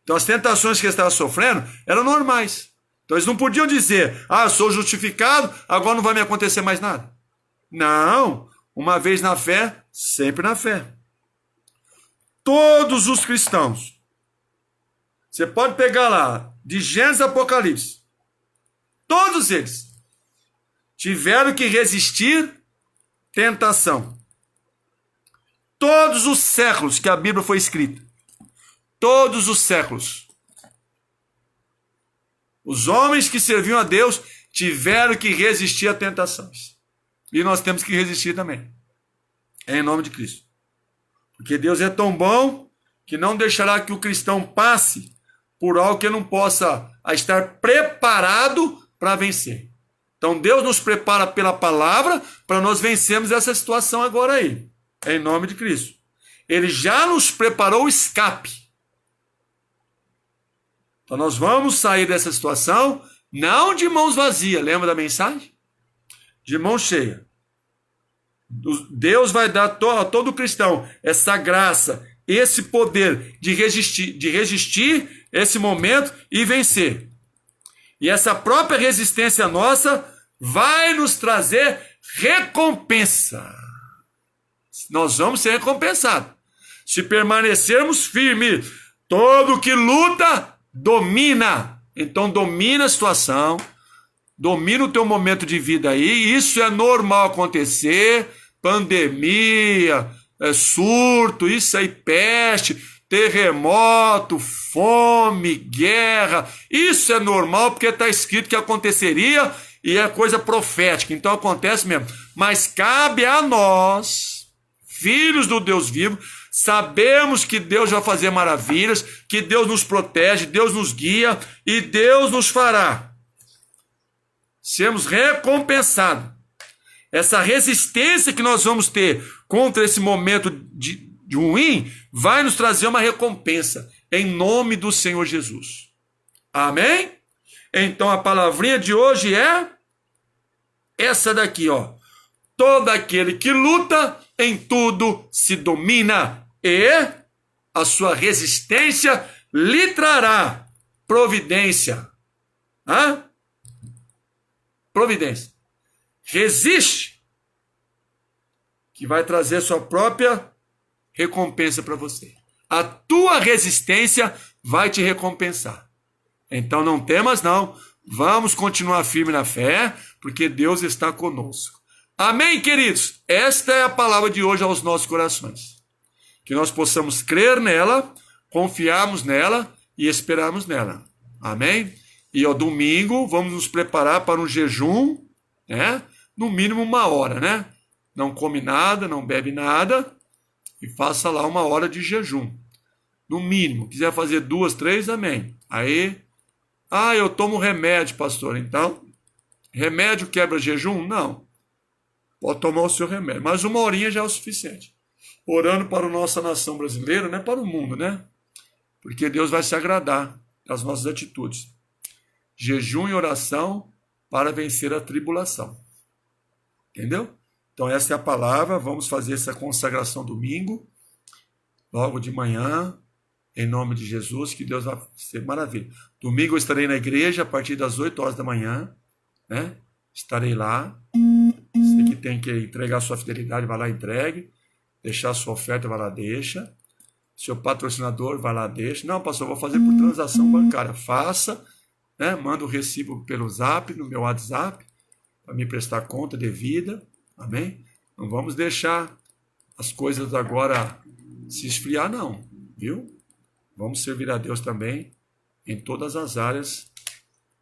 Então as tentações que eles estavam sofrendo eram normais. Então eles não podiam dizer, eu sou justificado, agora não vai me acontecer mais nada. Não, uma vez na fé, sempre na fé. Todos os cristãos, você pode pegar lá, de Gênesis a Apocalipse, todos eles tiveram que resistir tentação. Todos os séculos que a Bíblia foi escrita, todos os séculos, os homens que serviam a Deus tiveram que resistir a tentações. E nós temos que resistir também. Em nome de Cristo. Porque Deus é tão bom que não deixará que o cristão passe por algo que não possa estar preparado para vencer. Então Deus nos prepara pela palavra para nós vencermos essa situação agora aí, em nome de Cristo. Ele já nos preparou o escape. Então nós vamos sair dessa situação não de mãos vazias, lembra da mensagem? De mão cheia. Deus vai dar a todo cristão essa graça, esse poder de resistir esse momento e vencer. E essa própria resistência nossa vai nos trazer recompensa. Nós vamos ser recompensados. Se permanecermos firmes, todo que luta, domina. Então domina a situação, domina o teu momento de vida aí. Isso é normal acontecer. Pandemia, surto, isso aí, peste, terremoto, fome, guerra. Isso é normal porque está escrito que aconteceria e é coisa profética. Então acontece mesmo. Mas cabe a nós, filhos do Deus vivo, sabemos que Deus vai fazer maravilhas, que Deus nos protege, Deus nos guia e Deus nos fará sermos recompensados. Essa resistência que nós vamos ter contra esse momento de ruim vai nos trazer uma recompensa em nome do Senhor Jesus. Amém? Então a palavrinha de hoje é essa daqui, ó. Todo aquele que luta em tudo se domina e a sua resistência lhe trará providência. Hã? Providência. Resiste, que vai trazer sua própria recompensa para você. A tua resistência vai te recompensar. Então não temas não, vamos continuar firme na fé, porque Deus está conosco. Amém, queridos? Esta é a palavra de hoje aos nossos corações. Que nós possamos crer nela, confiarmos nela e esperarmos nela. Amém? E ao domingo vamos nos preparar para um jejum, né? No mínimo 1 hora, né? Não come nada, não bebe nada e faça lá 1 hora de jejum. No mínimo. Quiser fazer 2, 3, amém. Aí, eu tomo remédio, pastor. Então, remédio quebra jejum? Não. Pode tomar o seu remédio, mas 1 horinha já é o suficiente. Orando para a nossa nação brasileira, né? Para o mundo, né? Porque Deus vai se agradar das nossas atitudes. Jejum e oração para vencer a tribulação. Entendeu? Então essa é a palavra, vamos fazer essa consagração domingo, logo de manhã, em nome de Jesus, que Deus vai ser maravilha. Domingo eu estarei na igreja a partir das 8 horas da manhã, né? Estarei lá. Você que tem que entregar sua fidelidade, vai lá e entregue. Deixar sua oferta, vai lá, deixa. Seu patrocinador, vai lá, deixa. Não, pastor, vou fazer por transação bancária. Faça, né? Manda o recibo pelo Zap, no meu WhatsApp, para me prestar conta devida. Amém? Não vamos deixar as coisas agora se esfriar, não. Viu? Vamos servir a Deus também em todas as áreas,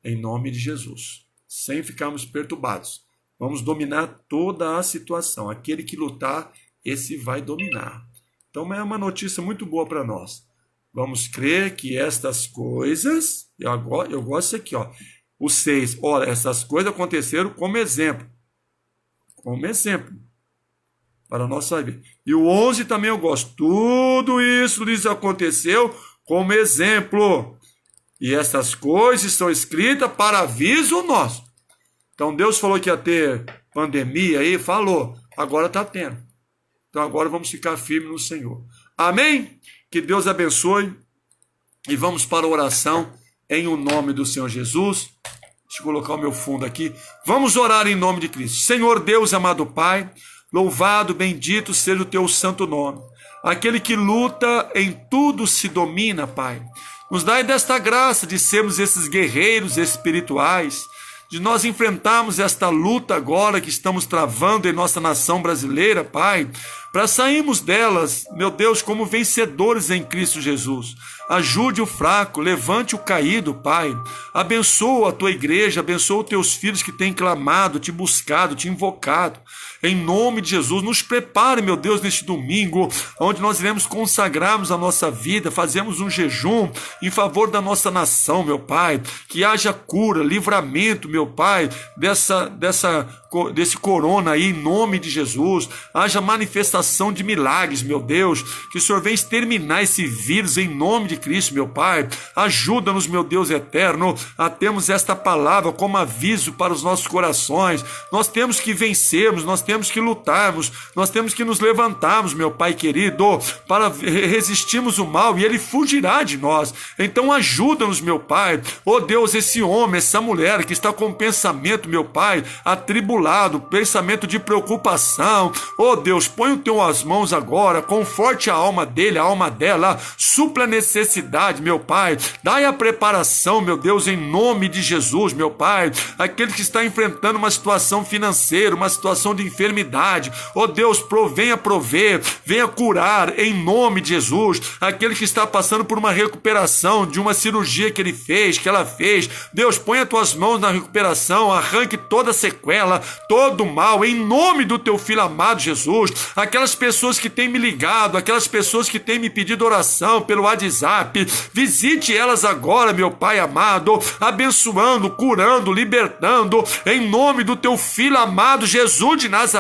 em nome de Jesus. Sem ficarmos perturbados. Vamos dominar toda a situação. Aquele que lutar, esse vai dominar. Então é uma notícia muito boa para nós. Vamos crer que estas coisas, eu gosto disso aqui, ó. O 6, olha, essas coisas aconteceram como exemplo. Como exemplo. Para a nossa vida. E o 11 também eu gosto. Tudo isso lhes aconteceu como exemplo. E essas coisas estão escritas para aviso nosso. Então Deus falou que ia ter pandemia aí, falou. Agora está tendo. Então agora vamos ficar firmes no Senhor. Amém? Que Deus abençoe. E vamos para a oração em o nome do Senhor Jesus. Deixa eu colocar o meu fundo aqui. Vamos orar em nome de Cristo. Senhor Deus, amado Pai, louvado, bendito seja o teu santo nome. Aquele que luta em tudo se domina, Pai. Nos dai desta graça de sermos esses guerreiros espirituais, de nós enfrentarmos esta luta agora que estamos travando em nossa nação brasileira, Pai, para sairmos delas, meu Deus, como vencedores em Cristo Jesus. ajude o fraco, levante o caído, Pai. Abençoa a tua igreja, abençoa os teus filhos que têm clamado, te buscado, te invocado. Em nome de Jesus, nos prepare, meu Deus, neste domingo, onde nós iremos consagrarmos a nossa vida, fazemos um jejum em favor da nossa nação, meu Pai. Que haja cura, livramento, meu Pai, desse corona aí, em nome de Jesus. Haja manifestação de milagres, meu Deus. Que o Senhor venha exterminar esse vírus em nome de Cristo, meu Pai. Ajuda-nos, meu Deus eterno, a termos esta palavra como aviso para os nossos corações. Nós temos que vencermos, nós temos que lutarmos, nós temos que nos levantarmos, meu Pai querido, para resistirmos o mal e ele fugirá de nós. Então ajuda-nos, meu Pai. Oh Deus, esse homem, essa mulher que está com um pensamento, meu Pai, atribulado, pensamento de preocupação. Oh Deus, põe o teu as mãos agora, conforte a alma dele, a alma dela, supla a necessidade, meu Pai. Dai a preparação, meu Deus, em nome de Jesus, meu Pai. Aquele que está enfrentando uma situação financeira, uma situação de enfermidade, oh Deus, venha prover, venha curar, em nome de Jesus. Aquele que está passando por uma recuperação de uma cirurgia que ele fez, que ela fez, Deus, põe as tuas mãos na recuperação, arranque toda sequela, todo mal, em nome do teu filho amado Jesus. Aquelas pessoas que têm me ligado, aquelas pessoas que têm me pedido oração pelo WhatsApp, visite elas agora, meu Pai amado, abençoando, curando, libertando, em nome do teu filho amado Jesus de Nazaré.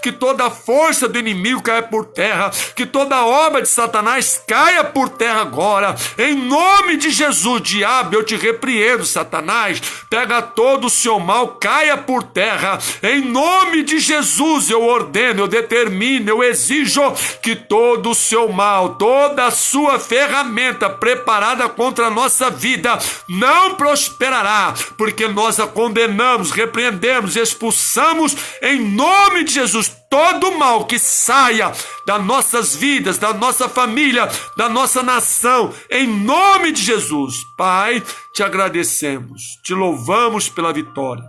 Que toda a força do inimigo caia por terra, que toda obra de Satanás caia por terra agora, em nome de Jesus. Diabo, eu te repreendo, Satanás, pega todo o seu mal, caia por terra, em nome de Jesus. Eu ordeno, eu determino, eu exijo que todo o seu mal, toda a sua ferramenta preparada contra a nossa vida não prosperará, porque nós a condenamos, repreendemos, expulsamos em nome de Jesus todo mal que saia das nossas vidas, da nossa família, da nossa nação, em nome de Jesus. Pai, te agradecemos, te louvamos pela vitória.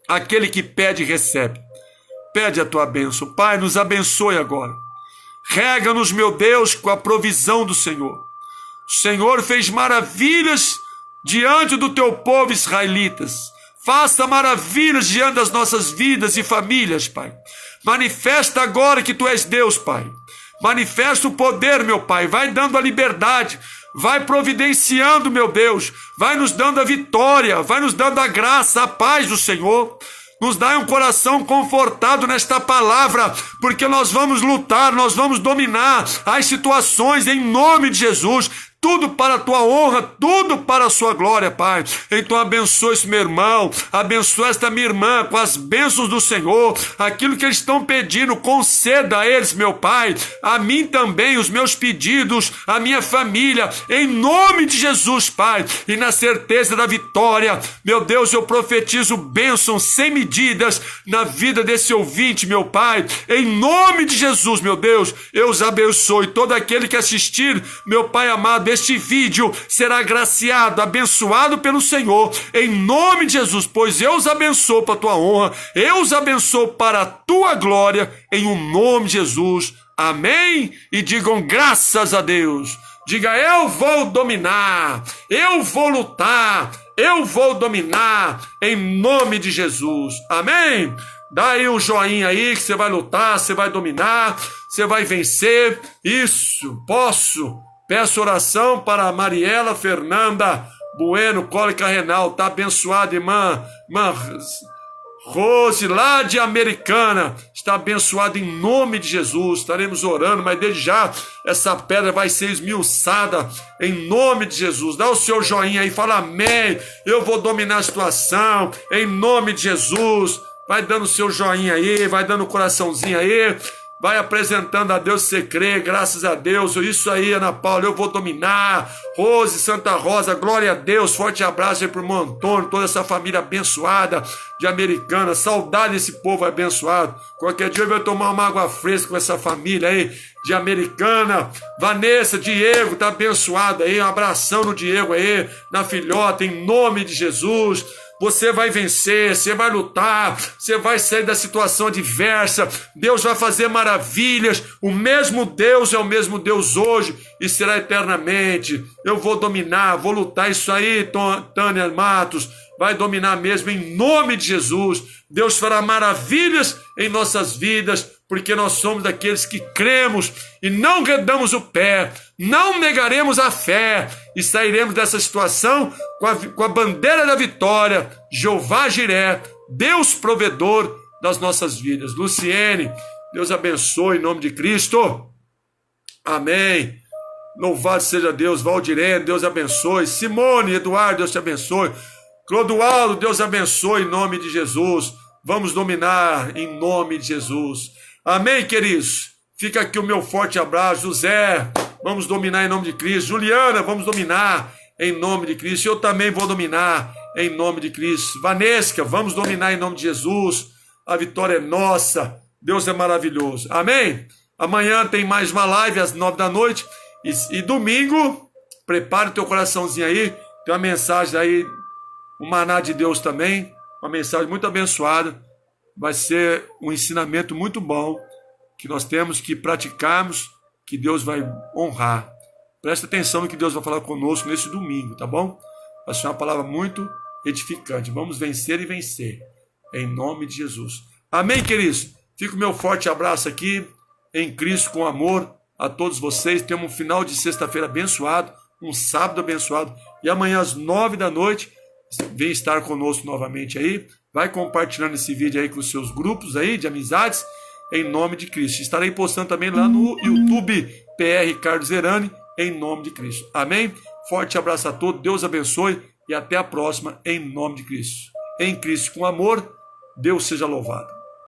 Aquele que pede, recebe. Pede a tua bênção. Pai, nos abençoe agora. Rega-nos, meu Deus, com a provisão do Senhor. O Senhor fez maravilhas diante do teu povo israelitas. Faça maravilhas diante das nossas vidas e famílias, Pai. Manifesta agora que Tu és Deus, Pai. Manifesta o poder, meu Pai. Vai dando a liberdade. Vai providenciando, meu Deus. Vai nos dando a vitória. Vai nos dando a graça, a paz do Senhor. Nos dá um coração confortado nesta palavra, porque nós vamos lutar, nós vamos dominar as situações em nome de Jesus. Tudo para a tua honra, tudo para a sua glória, Pai. Então abençoa esse meu irmão, abençoa esta minha irmã com as bênçãos do Senhor. Aquilo que eles estão pedindo, conceda a eles, meu Pai. A mim também, os meus pedidos, a minha família, em nome de Jesus, Pai. E na certeza da vitória, meu Deus, eu profetizo bênçãos sem medidas na vida desse ouvinte, meu Pai. Em nome de Jesus, meu Deus, eu os abençoe. Todo aquele que assistir, meu Pai amado, este vídeo será agraciado, abençoado pelo Senhor, em nome de Jesus, pois eu os abençoo para a tua honra, eu os abençoo para a tua glória, em o nome de Jesus, amém? E digam graças a Deus. Diga, eu vou dominar, eu vou lutar, eu vou dominar, em nome de Jesus, amém? Dá aí um joinha aí que você vai lutar, você vai dominar, você vai vencer, isso, posso. Peço oração para a Mariela Fernanda Bueno, cólica renal, tá abençoada, irmã Rose, lá de Americana, está abençoada em nome de Jesus. Estaremos orando, mas desde já essa pedra vai ser esmiuçada em nome de Jesus. Dá o seu joinha aí, fala amém, eu vou dominar a situação, em nome de Jesus. Vai dando o seu joinha aí, vai dando o coraçãozinho aí. Vai apresentando a Deus, você crê, graças a Deus. Isso aí, Ana Paula, eu vou dominar. Rose, Santa Rosa, glória a Deus. Forte abraço aí pro irmão Antônio, toda essa família abençoada de Americana. Saudade desse povo abençoado. Qualquer dia eu vou tomar uma água fresca com essa família aí de Americana. Vanessa, Diego, tá abençoado aí. Um abração no Diego aí, na filhota, em nome de Jesus. você vai vencer, você vai lutar, você vai sair da situação adversa, Deus vai fazer maravilhas, o mesmo Deus é o mesmo Deus hoje e será eternamente. Eu vou dominar, vou lutar isso aí, Tânia Matos, vai dominar mesmo em nome de Jesus. Deus fará maravilhas em nossas vidas, porque nós somos daqueles que cremos e não redamos o pé, não negaremos a fé e sairemos dessa situação com a bandeira da vitória, Jeová Jiré, Deus provedor das nossas vidas. Luciene, Deus abençoe em nome de Cristo. Amém. Louvado seja Deus. Valdirene, Deus abençoe. Simone, Eduardo, Deus te abençoe. Clodoaldo, Deus abençoe em nome de Jesus. Vamos dominar em nome de Jesus. Amém, queridos? Fica aqui o meu forte abraço. José, vamos dominar em nome de Cristo. Juliana, vamos dominar em nome de Cristo. Eu também vou dominar em nome de Cristo. Vanesca, vamos dominar em nome de Jesus. A vitória é nossa. Deus é maravilhoso. Amém? Amanhã tem mais uma live às 9 da noite. E domingo, prepare o teu coraçãozinho aí. Tem uma mensagem aí, o maná de Deus também. Uma mensagem muito abençoada. Vai ser um ensinamento muito bom que nós temos que praticarmos, que Deus vai honrar. Presta atenção no que Deus vai falar conosco nesse domingo, tá bom? Vai ser uma palavra muito edificante. Vamos vencer e vencer, em nome de Jesus. Amém, queridos? Fica o meu forte abraço aqui, em Cristo, com amor a todos vocês. Temos um final de sexta-feira abençoado, um sábado abençoado. E amanhã às 9 da noite, vem estar conosco novamente aí. Vai compartilhando esse vídeo aí com os seus grupos aí de amizades, em nome de Cristo. Estarei postando também lá no YouTube, PR Carlos Zerani, em nome de Cristo. Amém? Forte abraço a todos, Deus abençoe e até a próxima, em nome de Cristo. Em Cristo com amor, Deus seja louvado.